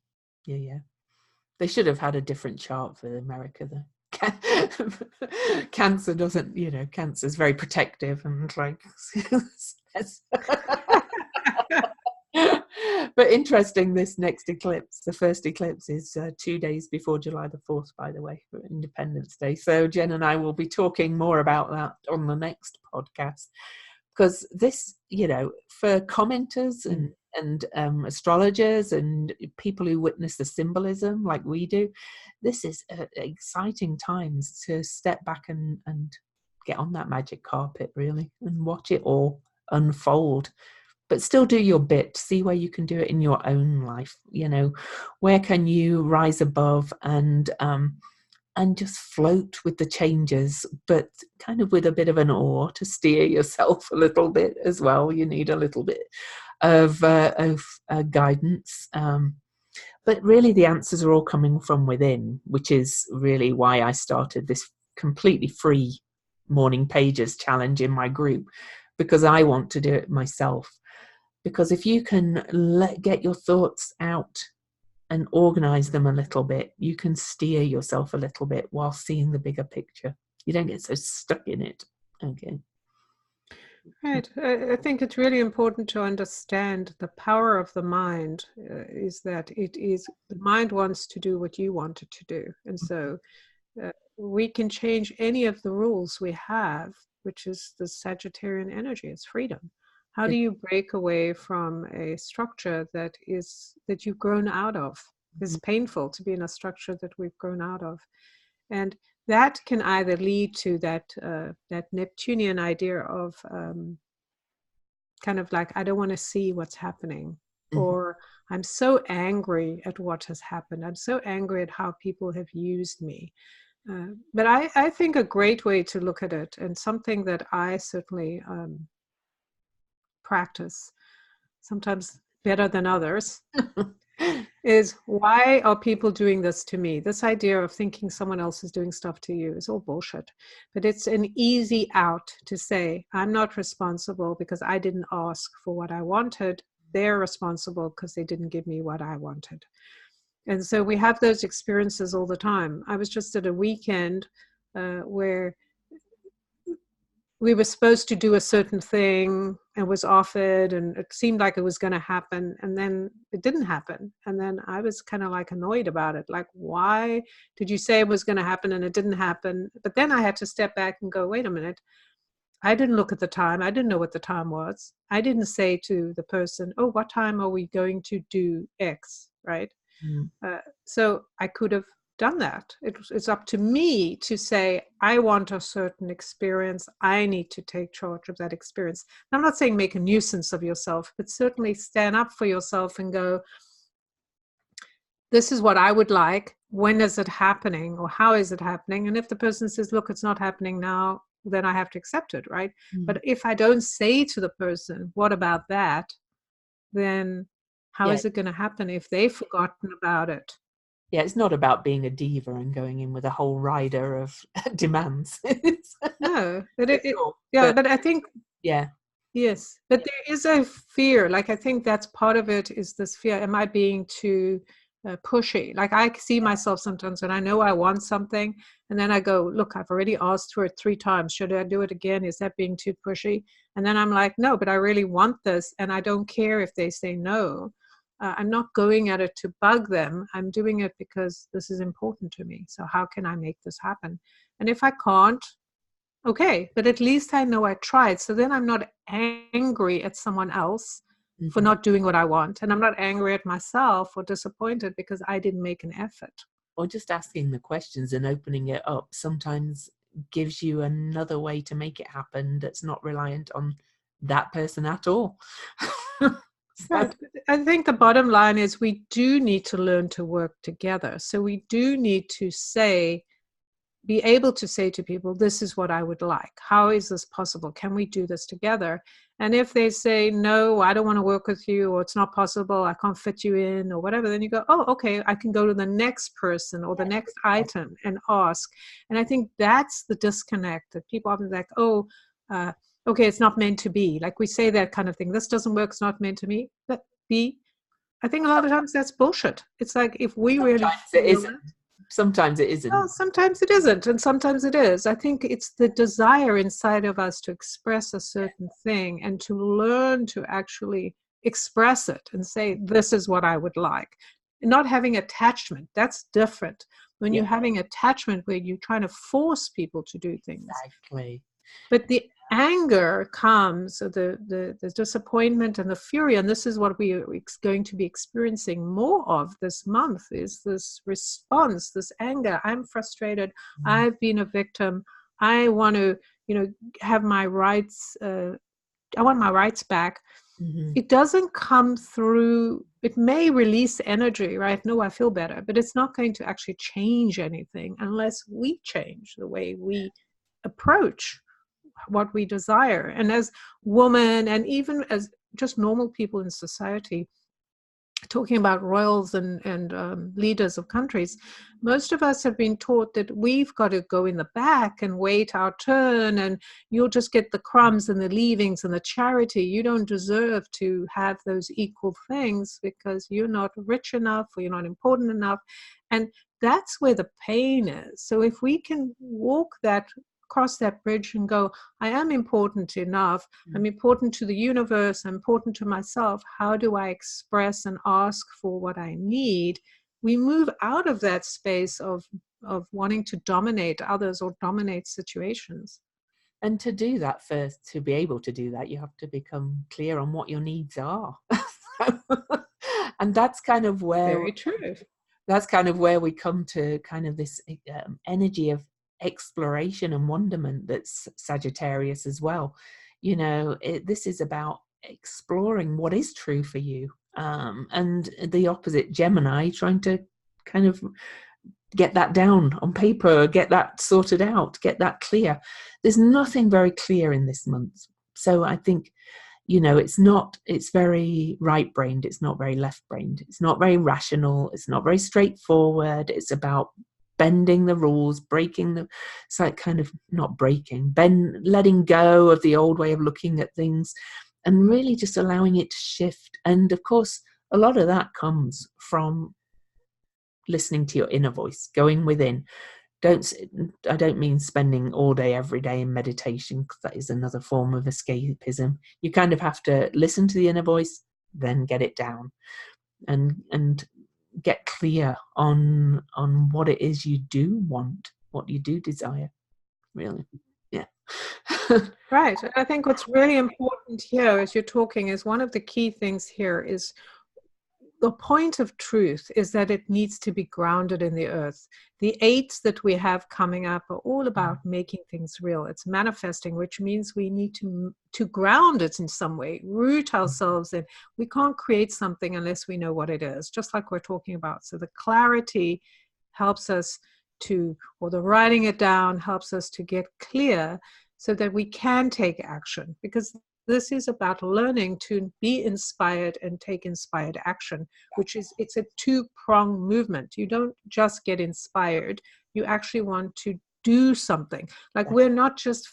They should have had a different chart for America though. Cancer doesn't, Cancer's very protective and like But interesting, this next eclipse, the first eclipse, is 2 days before July the 4th, by the way, for Independence Day. So Jen and I will be talking more about that on the next podcast, because this, for commenters and astrologers and people who witness the symbolism like we do, this is exciting times to step back and get on that magic carpet, really, and watch it all unfold. But still do your bit. See where you can do it in your own life. Where can you rise above and just float with the changes, but kind of with a bit of an oar to steer yourself a little bit as well. You need a little bit of guidance. But really, the answers are all coming from within, which is really why I started this completely free morning pages challenge in my group, because I want to do it myself. Because if you can get your thoughts out and organize them a little bit, you can steer yourself a little bit while seeing the bigger picture. You don't get so stuck in it. Okay. Right. I think it's really important to understand the power of the mind is that the mind wants to do what you want it to do. And so we can change any of the rules we have, which is the Sagittarian energy. It's freedom. How do you break away from a structure that you've grown out of? It's painful to be in a structure that we've grown out of. And that can either lead to that Neptunian idea of kind of like, I don't want to see what's happening, or I'm so angry at what has happened. I'm so angry at how people have used me. But I think a great way to look at it, and something that I certainly practice, sometimes better than others, is why are people doing this to me? This idea of thinking someone else is doing stuff to you is all bullshit. But it's an easy out to say, I'm not responsible because I didn't ask for what I wanted. They're responsible because they didn't give me what I wanted. And so we have those experiences all the time. I was just at a weekend where we were supposed to do a certain thing and was offered, and it seemed like it was going to happen, and then it didn't happen. And then I was kind of like annoyed about it. Like, why did you say it was going to happen and it didn't happen? But then I had to step back and go, wait a minute. I didn't look at the time. I didn't know what the time was. I didn't say to the person, oh, what time are we going to do X, right? So I could have done that. It's up to me to say, I want a certain experience. I need to take charge of that experience. And I'm not saying make a nuisance of yourself, but certainly stand up for yourself and go, this is what I would like. When is it happening, or how is it happening? And if the person says, look, it's not happening now, then I have to accept it, right? But if I don't say to the person, what about that? Then how is it going to happen if they've forgotten about it? Yeah, it's not about being a diva and going in with a whole rider of demands. No, but I think, yes, but there is a fear. Like, I think that's part of it, is this fear. Am I being too pushy? Like, I see myself sometimes when I know I want something, and then I go, look, I've already asked for it 3 times. Should I do it again? Is that being too pushy? And then I'm like, no, but I really want this, and I don't care if they say no. I'm not going at it to bug them. I'm doing it because this is important to me. So how can I make this happen? And if I can't, okay, but at least I know I tried. So then I'm not angry at someone else for not doing what I want. And I'm not angry at myself or disappointed because I didn't make an effort. Or just asking the questions and opening it up sometimes gives you another way to make it happen that's not reliant on that person at all. Right. I think the bottom line is we do need to learn to work together. So we do need to be able to say to people, this is what I would like. How is this possible? Can we do this together? And if they say, no, I don't want to work with you, or it's not possible, I can't fit you in, or whatever, then you go, oh, okay, I can go to the next person or the next item and ask. And I think that's the disconnect, that people often like, oh, okay, it's not meant to be. Like, we say that kind of thing. This doesn't work. It's not meant to be. I think a lot of times that's bullshit. It's like, if we really feel it, sometimes it isn't. Well, sometimes it isn't, and sometimes it is. I think it's the desire inside of us to express a certain thing and to learn to actually express it and say, this is what I would like. Not having attachment, that's different. When Yeah, you're having attachment where you're trying to force people to do things. exactly. But the anger comes, the disappointment and the fury, and this is what we are going to be experiencing more of this month, is this response, this anger. I'm frustrated. I've been a victim. I want to, have my rights. I want my rights back. Mm-hmm. It doesn't come through, it may release energy, right? No, I feel better, but it's not going to actually change anything unless we change the way we approach what we desire. And as women, and even as just normal people in society, talking about royals and leaders of countries, most of us have been taught that we've got to go in the back and wait our turn, and you'll just get the crumbs and the leavings and the charity. You don't deserve to have those equal things because you're not rich enough or you're not important enough. And that's where the pain is. So if we can cross that bridge and go, I am important enough, I'm important to the universe, I'm important to myself, how do I express and ask for what I need? We move out of that space of wanting to dominate others or dominate situations. And to do that first, to be able to do that, you have to become clear on what your needs are. And that's kind of where Very true. That's kind of where we come to kind of this energy of exploration and wonderment that's Sagittarius as well. This is about exploring what is true for you, and the opposite, Gemini, trying to kind of get that down on paper, get that sorted out, get that clear. There's nothing very clear in this month, so I think it's very right-brained, it's not very left-brained, it's not very rational, it's not very straightforward. It's about bending the rules, it's like kind of not breaking, letting go of the old way of looking at things and really just allowing it to shift. And of course, a lot of that comes from listening to your inner voice, going within. I don't mean spending all day every day in meditation, because that is another form of escapism. You kind of have to listen to the inner voice, then get it down and get clear on what it is you do want, what you do desire, really. Yeah. Right. I think what's really important here as you're talking is one of the key things here is the point of truth is that it needs to be grounded in the earth. The eights that we have coming up are all about making things real. It's manifesting, which means we need to ground it in some way, root ourselves in. We can't create something unless we know what it is, just like we're talking about. So the clarity helps us or the writing it down helps us to get clear so that we can take action, because this is about learning to be inspired and take inspired action, it's a two-pronged movement. You don't just get inspired, you actually want to do something. Like we're not just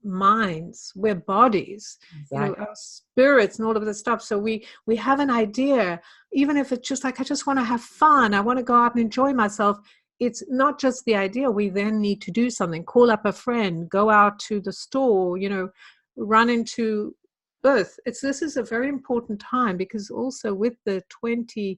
minds, we're bodies, Exactly. our spirits and all of this stuff. So we have an idea, even if it's just like, I just want to have fun, I want to go out and enjoy myself. It's not just the idea. We then need to do something, call up a friend, go out to the store, run into earth. This is a very important time, because also with the 25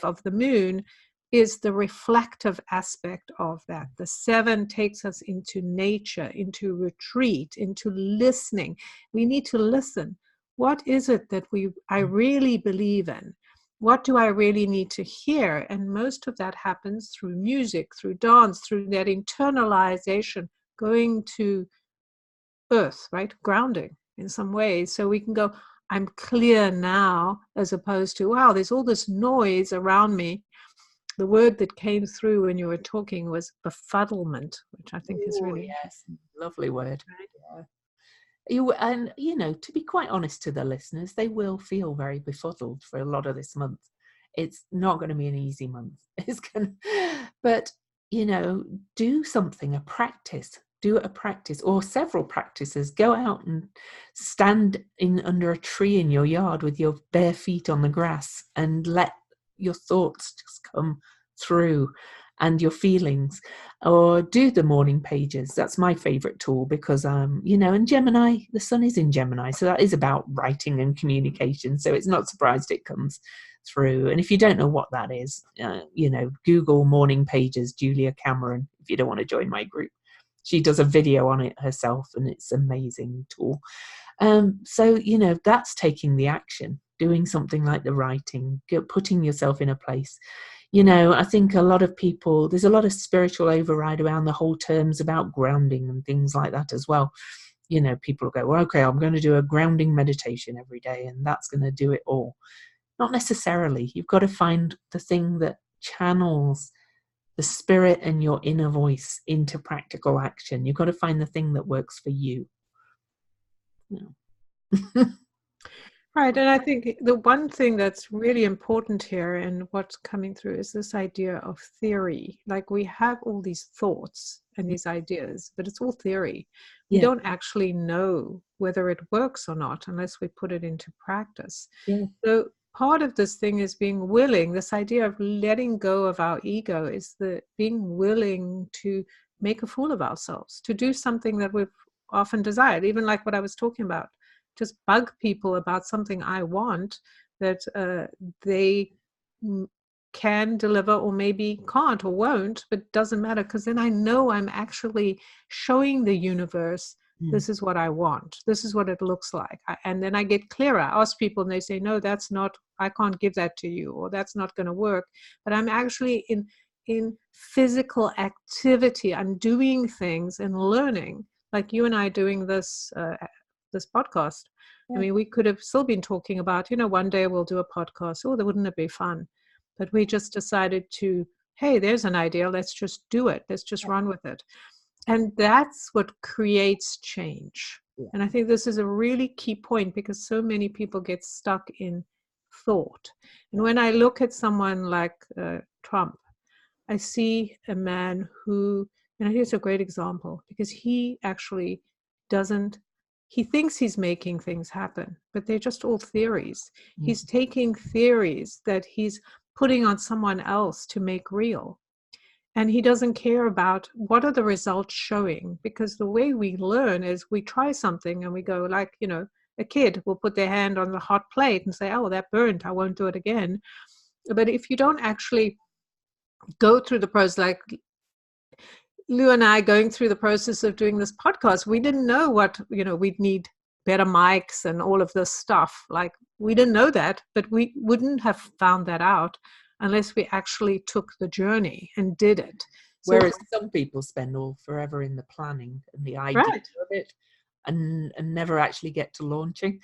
of the moon is the reflective aspect of that. The 7 takes us into nature, into retreat, into listening. We need to listen. What is it that I really believe in? What do I really need to hear? And most of that happens through music, through dance, through that internalization, going to earth, right? Grounding in some ways. So we can go, I'm clear now, as opposed to, wow, there's all this noise around me. The word that came through when you were talking was befuddlement, which I think is really yes, lovely word. Right? Yeah. To be quite honest to the listeners, they will feel very befuddled for a lot of this month. It's not going to be an easy month. But do something, a practice. Do a practice or several practices. Go out and stand under a tree in your yard with your bare feet on the grass and let your thoughts just come through, and your feelings, or do the morning pages. That's my favorite tool because, you know, and Gemini, the sun is in Gemini. So that is about writing and communication. So it's not surprised it comes through. And if you don't know what that is, you know, Google morning pages, Julia Cameron, if you don't want to join my group. She does a video on it herself and it's an amazing tool. So, you know, that's taking the action, doing something like the writing, putting yourself in a place. You know, I think a lot of people, there's a lot of spiritual override around the whole terms about grounding and things like that as well. You know, people go, well, okay, I'm going to do a grounding meditation every day and that's going to do it all. Not necessarily. You've got to find the thing that channels the spirit and your inner voice into practical action. You've got to find the thing that works for you. Yeah. Right. And I think the one thing that's really important here and what's coming through is this idea of theory. Like we have all these thoughts and these ideas, but it's all theory. We Yeah. don't actually know whether it works or not unless we put it into practice. Yeah. So part of this thing is being willing. This idea of letting go of our ego is the being willing to make a fool of ourselves, to do something that we've often desired, even like what I was talking about. Just bug people about something I want that they can deliver or maybe can't or won't, but it doesn't matter because then I know I'm actually showing the universe this is what I want. This is what it looks like. And then I get clearer. I ask people and they say, no, that's not, I can't give that to you, or that's not going to work. But I'm actually in physical activity. I'm doing things and learning, like you and I doing this podcast. Yeah. I mean, we could have still been talking about, you know, one day we'll do a podcast. Oh, wouldn't it be fun? But we just decided to, hey, there's an idea. Let's just do it. Let's just run with it. And that's what creates change. Yeah. And I think this is a really key point because so many people get stuck in thought. And when I look at someone like Trump, I see a man who, and here's a great example, because he actually doesn't, he thinks he's making things happen, but they're just all theories. Mm-hmm. He's taking theories that he's putting on someone else to make real. And he doesn't care about what are the results showing, because the way we learn is we try something and we go like, you know, a kid will put their hand on the hot plate and say, oh, that burnt, I won't do it again. But if you don't actually go through the process, like Lou and I going through the process of doing this podcast, we didn't know what, you know, we'd need better mics and all of this stuff. Like we didn't know that, but we wouldn't have found that out unless we actually took the journey and did it. Whereas some people spend all forever in the planning and the idea of it and never actually get to launching.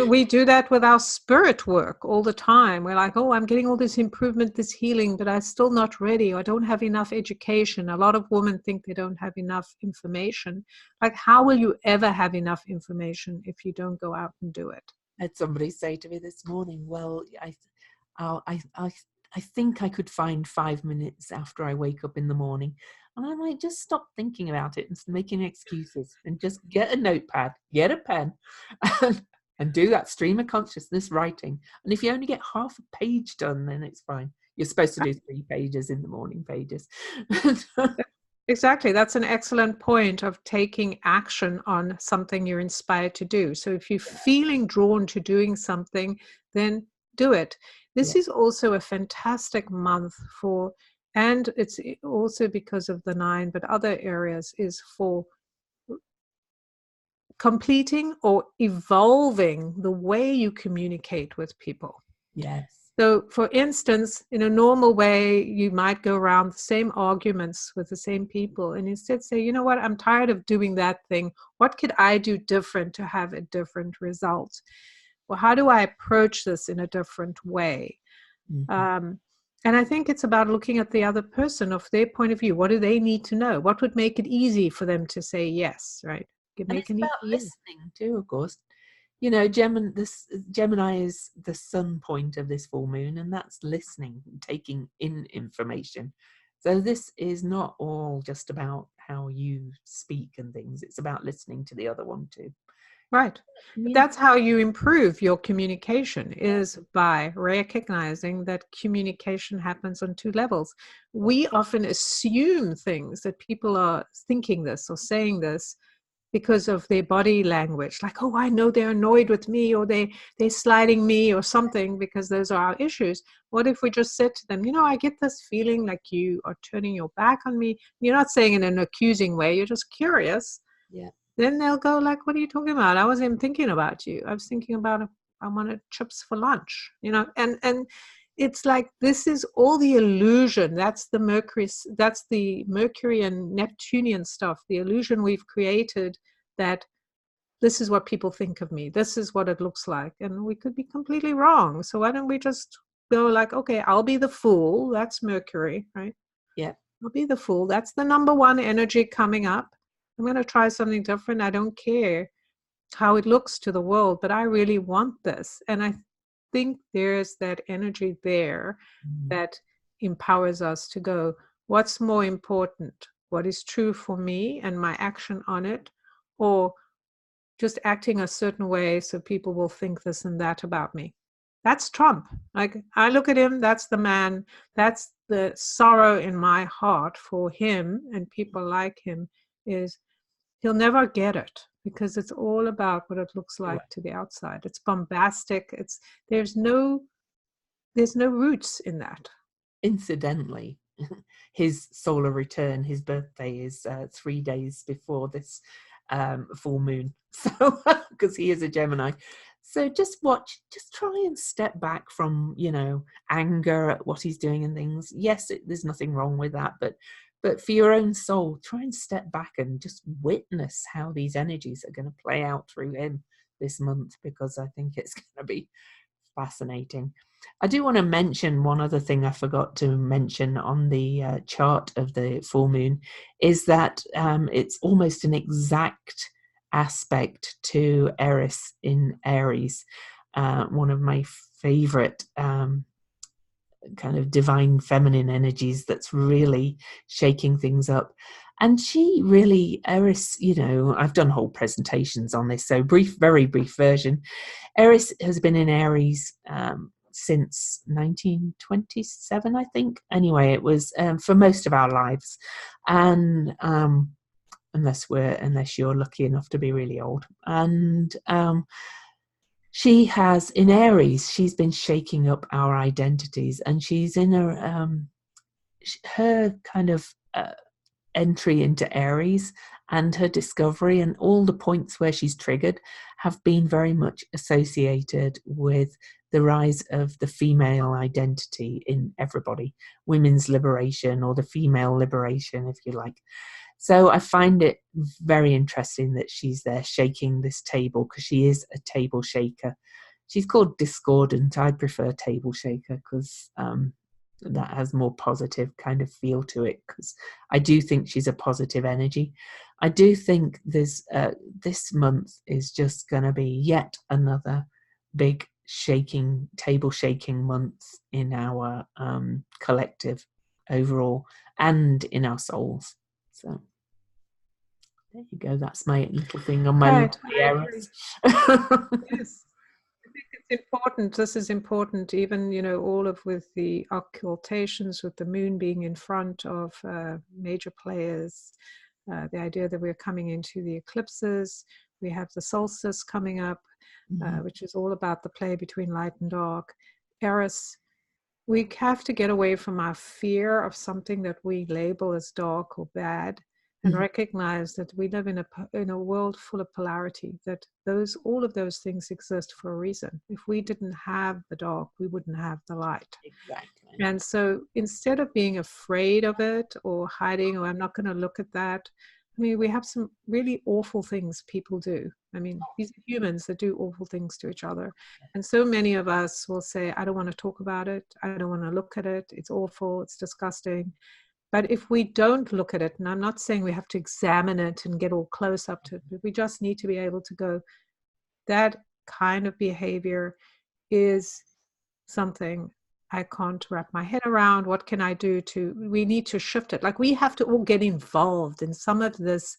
We do that with our spirit work all the time. We're like, oh, I'm getting all this improvement, this healing, but I'm still not ready. I don't have enough education. A lot of women think they don't have enough information. Like, how will you ever have enough information if you don't go out and do it? I had somebody say to me this morning, well, I think I could find 5 minutes after I wake up in the morning. And I'm like, just stop thinking about it and making excuses and just get a notepad, get a pen and do that stream of consciousness writing. And if you only get half a page done, then it's fine. You're supposed to do 3 pages in the morning pages. Exactly. That's an excellent point of taking action on something you're inspired to do. So if you're feeling drawn to doing something, then do it. This is also a fantastic month for, and it's also because of the 9, but other areas is for completing or evolving the way you communicate with people. Yes. So, for instance, in a normal way, you might go around the same arguments with the same people and instead say, you know what, I'm tired of doing that thing. What could I do different to have a different result? Well, how do I approach this in a different way? Mm-hmm. And I think it's about looking at the other person, of their point of view. What do they need to know? What would make it easy for them to say yes, right? And it's about listening too, of course. You know, Gemini is the sun point of this full moon, and that's listening, taking in information. So this is not all just about how you speak and things. It's about listening to the other one too. Right. But Yeah. that's how you improve your communication, is by recognizing that communication happens on two levels. We often assume things, that people are thinking this or saying this because of their body language, like, oh, I know they're annoyed with me, or they're sliding me or something, because those are our issues. What if we just said to them, I get this feeling like you are turning your back on me. You're not saying it in an accusing way, you're just curious. Yeah. Then they'll go like, what are you talking about? I wasn't even thinking about you. I was thinking about, I wanted chips for lunch, and it's like, this is all the illusion. That's the Mercury and Neptunian stuff, the illusion we've created, that this is what people think of me. This is what it looks like. And we could be completely wrong. So why don't we just go like, okay, I'll be the fool. That's Mercury, right? Yeah. I'll be the fool. That's the number one energy coming up. I'm going to try something different. I don't care how it looks to the world, but I really want this. And I think there's that energy there that empowers us to go, what's more important? What is true for me and my action on it? Or just acting a certain way so people will think this and that about me? That's Trump. Like, I look at him, that's the man, that's the sorrow in my heart for him and people like him, is he'll never get it, because it's all about what it looks like to the outside. It's bombastic. There's no roots in that. Incidentally, his solar return, his birthday is 3 days before this full moon. So, because he is a Gemini. So just try and step back from, anger at what he's doing and things. Yes, there's nothing wrong with that, but for your own soul, try and step back and just witness how these energies are going to play out through him this month, because I think it's going to be fascinating. I do want to mention one other thing I forgot to mention on the chart of the full moon, is that it's almost an exact aspect to Eris in Aries, one of my favorite kind of divine feminine energies that's really shaking things up. And she really, Eris, I've done whole presentations on this, so very brief version. Eris has been in Aries since 1927, I think. Anyway, it was for most of our lives, and unless you're lucky enough to be really old. And she has, in Aries, she's been shaking up our identities, and she's in her kind of entry into Aries, and her discovery and all the points where she's triggered have been very much associated with the rise of the female identity in everybody, women's liberation, or the female liberation, if you like. So I find it very interesting that she's there shaking this table, because she is a table shaker. She's called discordant. I prefer table shaker, because that has more positive kind of feel to it, because I do think she's a positive energy. I do think this month is just going to be yet another big table shaking month in our collective overall, and in our souls. So there you go. That's my little thing on my Right. Aries. Yes. I think it's important. This is important, even, all of with the occultations, with the moon being in front of major players, the idea that we're coming into the eclipses. We have the solstice coming up, which is all about the play between light and dark. Eris, we have to get away from our fear of something that we label as dark or bad, and recognize that we live in a world full of polarity, that all of those things exist for a reason. If we didn't have the dark, we wouldn't have the light. Exactly. And so instead of being afraid of it or hiding, or I'm not going to look at that, I mean, we have some really awful things people do. I mean, these are humans that do awful things to each other. And so many of us will say, I don't want to talk about it. I don't want to look at it. It's awful. It's disgusting. But if we don't look at it, and I'm not saying we have to examine it and get all close up to it, but we just need to be able to go, that kind of behavior is something I can't wrap my head around. What can I do we need to shift it. Like, we have to all get involved in some of this.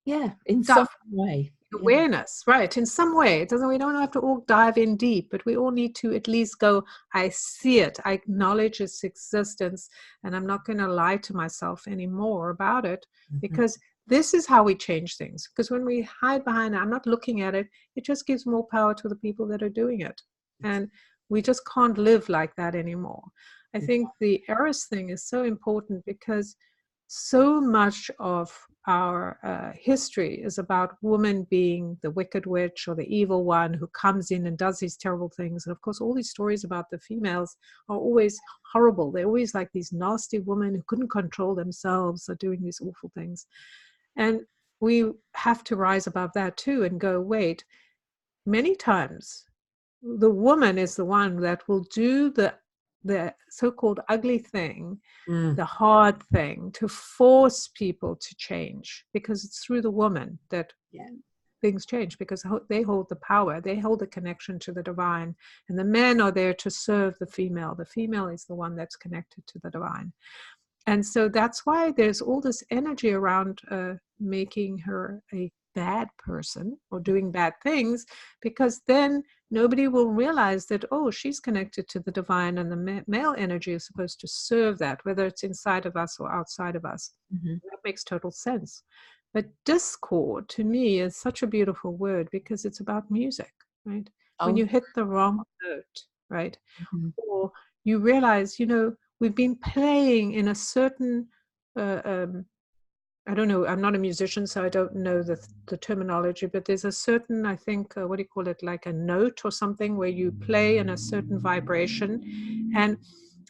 Yeah, in stuff. some way. awareness, right? In some way, it doesn't. We don't have to all dive in deep, but we all need to at least go, I see it, I acknowledge its existence, and I'm not going to lie to myself anymore about it, because this is how we change things. Because when we hide behind, I'm not looking at it, it just gives more power to the people that are doing it. And we just can't live like that anymore. I think the Eris thing is so important, because so much of our history is about woman being the wicked witch or the evil one who comes in and does these terrible things. And of course, all these stories about the females are always horrible. They're always like these nasty women who couldn't control themselves or doing these awful things. And we have to rise above that too and go, wait, many times the woman is the one that will do the so-called ugly thing, the hard thing, to force people to change, because it's through the woman that things change, because they hold the power, they hold the connection to the divine, and the men are there to serve the female. The female is the one that's connected to the divine. And so that's why there's all this energy around making her a bad person or doing bad things, because then nobody will realize that, oh, she's connected to the divine, and the male energy is supposed to serve that, whether it's inside of us or outside of us. That makes total sense. But discord, to me, is such a beautiful word, because it's about music, right? When you hit the wrong note, right? Or you realize, we've been playing in a certain I don't know, I'm not a musician, so I don't know the terminology, but there's a certain, I think, what do you call it, like a note or something, where you play in a certain vibration. And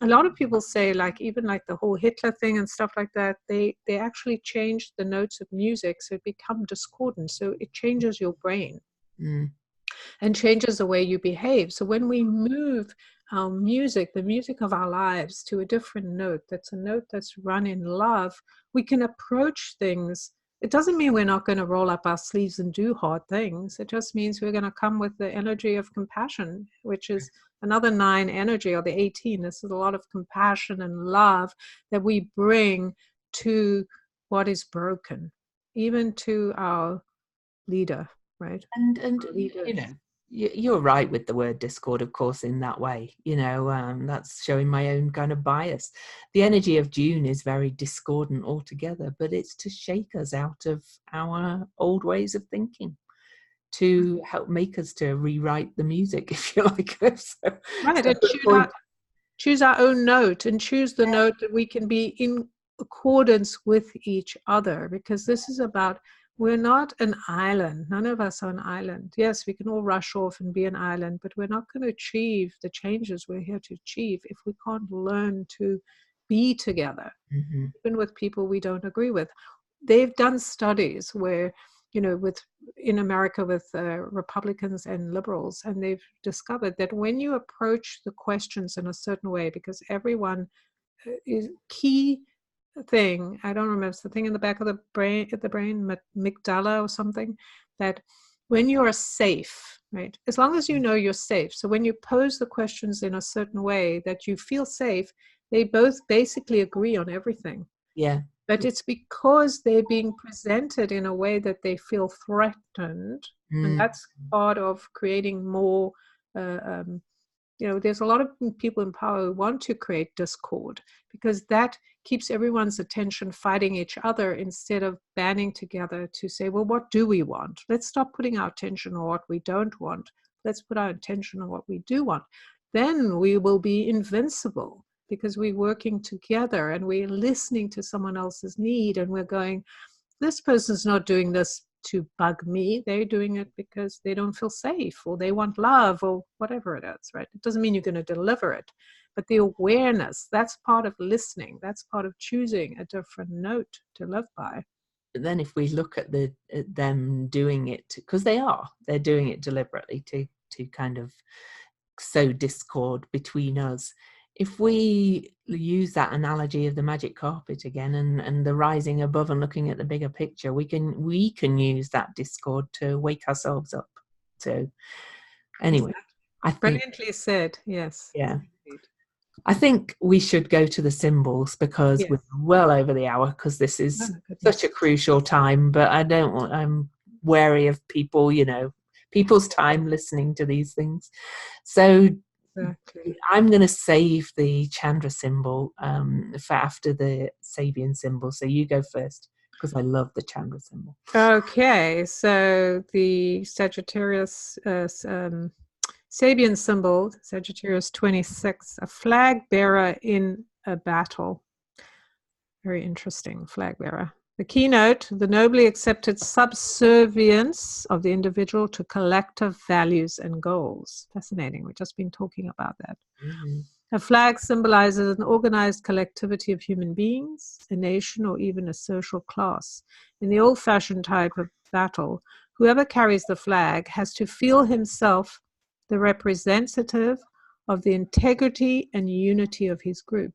a lot of people say, like, even like the whole Hitler thing and stuff like that, they actually changed the notes of music, so it become discordant. So it changes your brain and changes the way you behave. So when we move our music, the music of our lives, to a different note, that's a note that's run in love, we can approach things. It doesn't mean we're not going to roll up our sleeves and do hard things. It just means we're going to come with the energy of compassion, which is another 9 energy, or the 18. This is a lot of compassion and love that we bring to what is broken, even to our leader, right? And you're right with the word discord, of course, in that way. That's showing my own kind of bias. The energy of June is very discordant altogether, but it's to shake us out of our old ways of thinking, to help make us to rewrite the music, if you like. Right, and choose our own note, and choose the note that we can be in accordance with each other, because this is about, we're not an island. None of us are an island. Yes, we can all rush off and be an island, but we're not going to achieve the changes we're here to achieve if we can't learn to be together, even with people we don't agree with. They've done studies where, in America with Republicans and liberals, and they've discovered that when you approach the questions in a certain way, because everyone is key thing, I don't remember, it's the thing in the back of the brain, amygdala or something, that when you are safe, right, as long as you know you're safe, so when you pose the questions in a certain way that you feel safe, they both basically agree on everything. But it's because they're being presented in a way that they feel threatened, and that's part of creating more there's a lot of people in power who want to create discord, because that keeps everyone's attention fighting each other, instead of banding together to say, well, what do we want? Let's stop putting our attention on what we don't want. Let's put our attention on what we do want. Then we will be invincible, because we're working together and we're listening to someone else's need, and we're going, this person's not doing this to bug me. They're doing it because they don't feel safe, or they want love, or whatever it is, right? It doesn't mean you're going to deliver it, but the awareness, that's part of listening. That's part of choosing a different note to live by. But then if we look at them doing it, because they're doing it deliberately to kind of sow discord between us. If we use that analogy of the magic carpet again, and the rising above and looking at the bigger picture, we can use that discord to wake ourselves up. So anyway, I think brilliantly said. Yes. Yeah. I think we should go to the symbols, because we're well over the hour, because this is such a crucial time, but I don't want, wary of people, people's time listening to these things. So Exactly. I'm going to save the Chandra symbol for after the Sabian symbol. So you go first, because I love the Chandra symbol. Okay, so the Sagittarius Sabian symbol, Sagittarius 26, a flag bearer in a battle. Very interesting, flag bearer. The keynote, the nobly accepted subservience of the individual to collective values and goals. Fascinating. We've just been talking about that. Mm-hmm. A flag symbolizes an organized collectivity of human beings, a nation, or even a social class. In the old-fashioned type of battle, whoever carries the flag has to feel himself the representative of the integrity and unity of his group.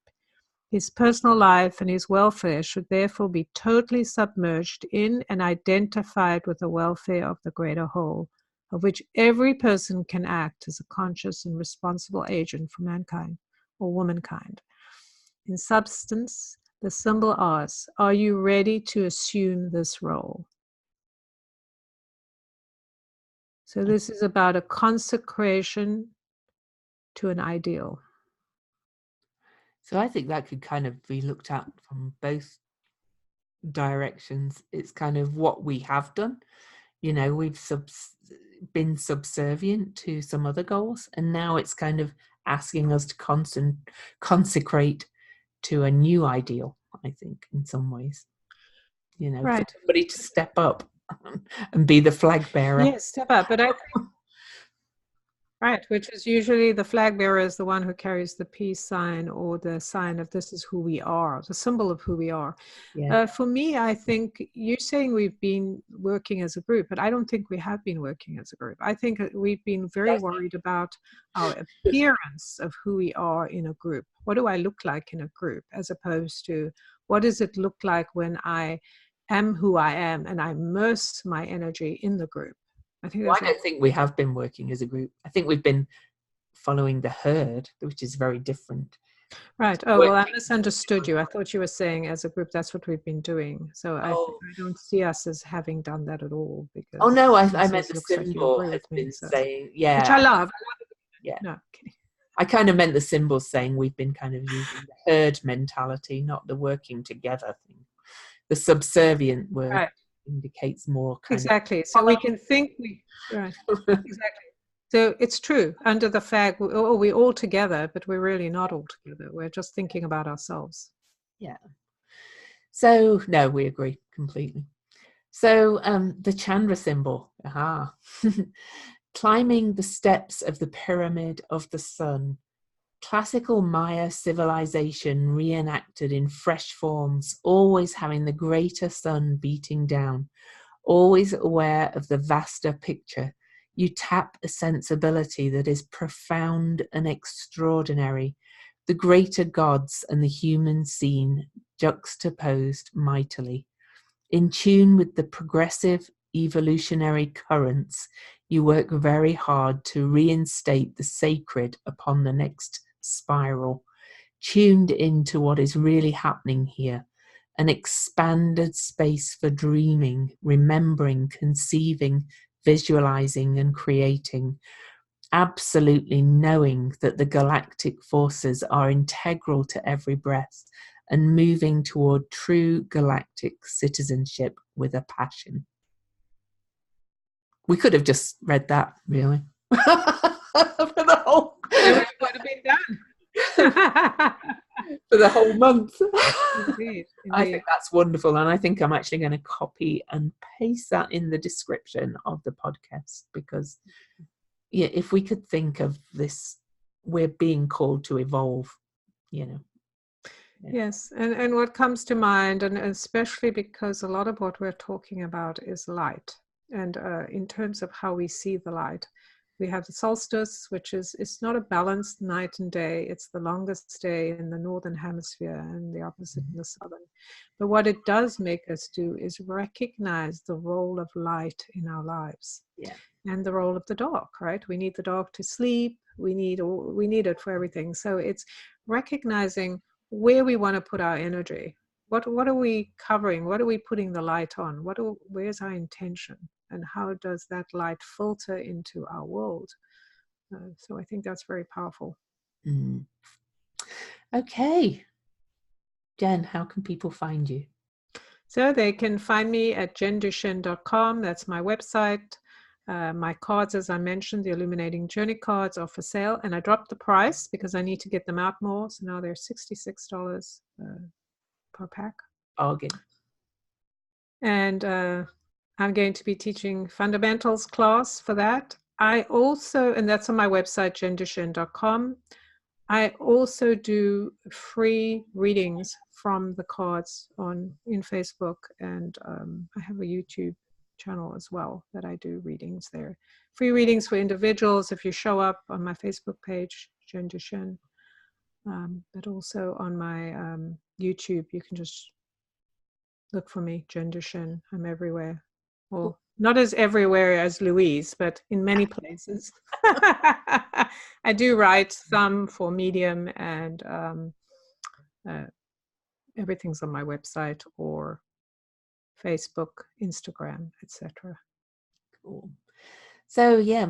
His personal life and his welfare should therefore be totally submerged in and identified with the welfare of the greater whole, of which every person can act as a conscious and responsible agent for mankind or womankind. In substance, the symbol asks, are you ready to assume this role? So this is about a consecration to an ideal. So I think that could kind of be looked at from both directions. It's kind of what we have done. We've been subservient to some other goals, and now it's kind of asking us to consecrate to a new ideal, I think, in some ways. Right. For somebody to step up and be the flag bearer. Yes, step up. But right, which is usually the flag bearer is the one who carries the peace sign or the sign of this is who we are, the symbol of who we are. Yeah. For me, I think you're saying we've been working as a group, but I don't think we have been working as a group. I think we've been very worried about our appearance of who we are in a group. What do I look like in a group, as opposed to what does it look like when I am who I am and I immerse my energy in the group? I don't think we have been working as a group. I think we've been following the herd, which is very different. Right. Oh, well, I misunderstood you. I thought you were saying as a group, that's what we've been doing. So I don't see us as having done that at all. Because oh no, I meant the symbol like has been so. saying, yeah. Which I love. Yeah. No, kidding. I kind of meant the symbol saying we've been kind of using the herd mentality, not the working together thing. The subservient word indicates more kind of. So we can think right. Exactly. So it's true. Under the flag, we're all together, but we're really not all together. We're just thinking about ourselves. Yeah. So no, we agree completely. So the Chandra symbol, climbing the steps of the pyramid of the sun, classical Maya civilization reenacted in fresh forms, always having the greater sun beating down, always aware of the vaster picture. You tap a sensibility that is profound and extraordinary, the greater gods and the human scene juxtaposed mightily. In tune with the progressive evolutionary currents, you work very hard to reinstate the sacred upon the next spiral, tuned into what is really happening here, an expanded space for dreaming, remembering, conceiving, visualizing, and creating, absolutely knowing that the galactic forces are integral to every breath and moving toward true galactic citizenship with a passion. We could have just read that, really. For the whole... It would have been done. For the whole month. Indeed. I think that's wonderful, and I think I'm actually going to copy and paste that in the description of the podcast, because if we could think of this, we're being called to evolve, Yes, and what comes to mind, and especially because a lot of what we're talking about is light, and in terms of how we see the light, we have the solstice, which it's not a balanced night and day. It's the longest day in the northern hemisphere and the opposite in the southern. But what it does make us do is recognize the role of light in our lives, and the role of the dark. Right? We need the dark to sleep. We need it for everything. So it's recognizing where we want to put our energy. What are we covering? What are we putting the light on? Where's our intention? and how does that light filter into our world? So I think that's very powerful. Mm. Okay. Jen, how can people find you? So they can find me at jendushin.com. That's my website. My cards, as I mentioned, the Illuminating Journey cards, are for sale. And I dropped the price because I need to get them out more. So now they're $66 per pack. Bargain. And I'm going to be teaching fundamentals class for that. I also, and that's on my website, jendushin.com. I also do free readings from the cards in Facebook, and I have a YouTube channel as well that I do readings there. Free readings for individuals if you show up on my Facebook page, Jen Dushin, but also on my YouTube. You can just look for me, Jen Dushin. I'm everywhere. Well, not as everywhere as Louise, but in many places. I do write some for Medium, and everything's on my website or Facebook, Instagram, etc. Cool. So yeah,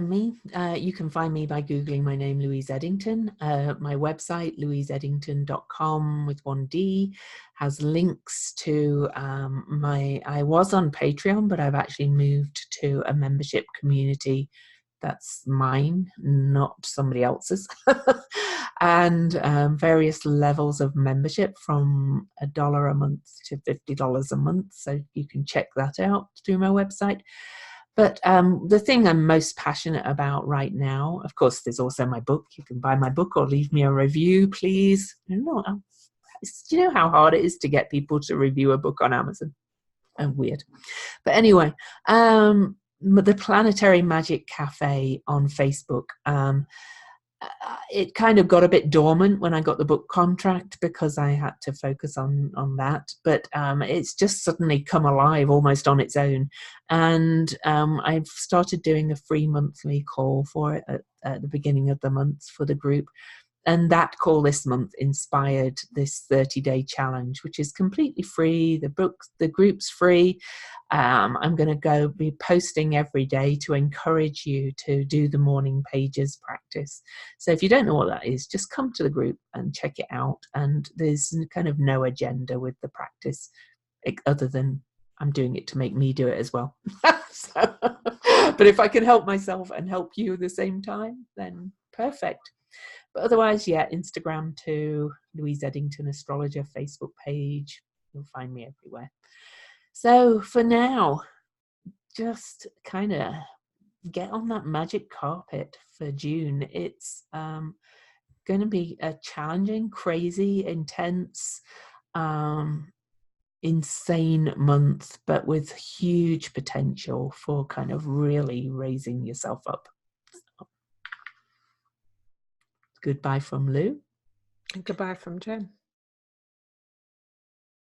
you can find me by Googling my name, Louise Eddington. My website, louiseeddington.com with 1D, has links to I was on Patreon, but I've actually moved to a membership community that's mine, not somebody else's. And various levels of membership from $1 a month to $50 a month. So you can check that out through my website. But the thing I'm most passionate about right now, of course, there's also my book. You can buy my book or leave me a review, please. Do you know how hard it is to get people to review a book on Amazon? Weird. But anyway, the Planetary Magic Cafe on Facebook, it kind of got a bit dormant when I got the book contract because I had to focus on that. But it's just suddenly come alive almost on its own. And I've started doing a free monthly call for it at the beginning of the month for the group. And that call this month inspired this 30-day challenge, which is completely free. The group's free. I'm going to be posting every day to encourage you to do the morning pages practice. So if you don't know what that is, just come to the group and check it out. And there's kind of no agenda with the practice other than I'm doing it to make me do it as well. But if I can help myself and help you at the same time, then perfect. But otherwise, yeah, Instagram too, Louise Eddington Astrologer Facebook page. You'll find me everywhere. So for now, just kind of get on that magic carpet for June. It's going to be a challenging, crazy, intense, insane month, but with huge potential for kind of really raising yourself up. Goodbye from Lou. And goodbye from Jen.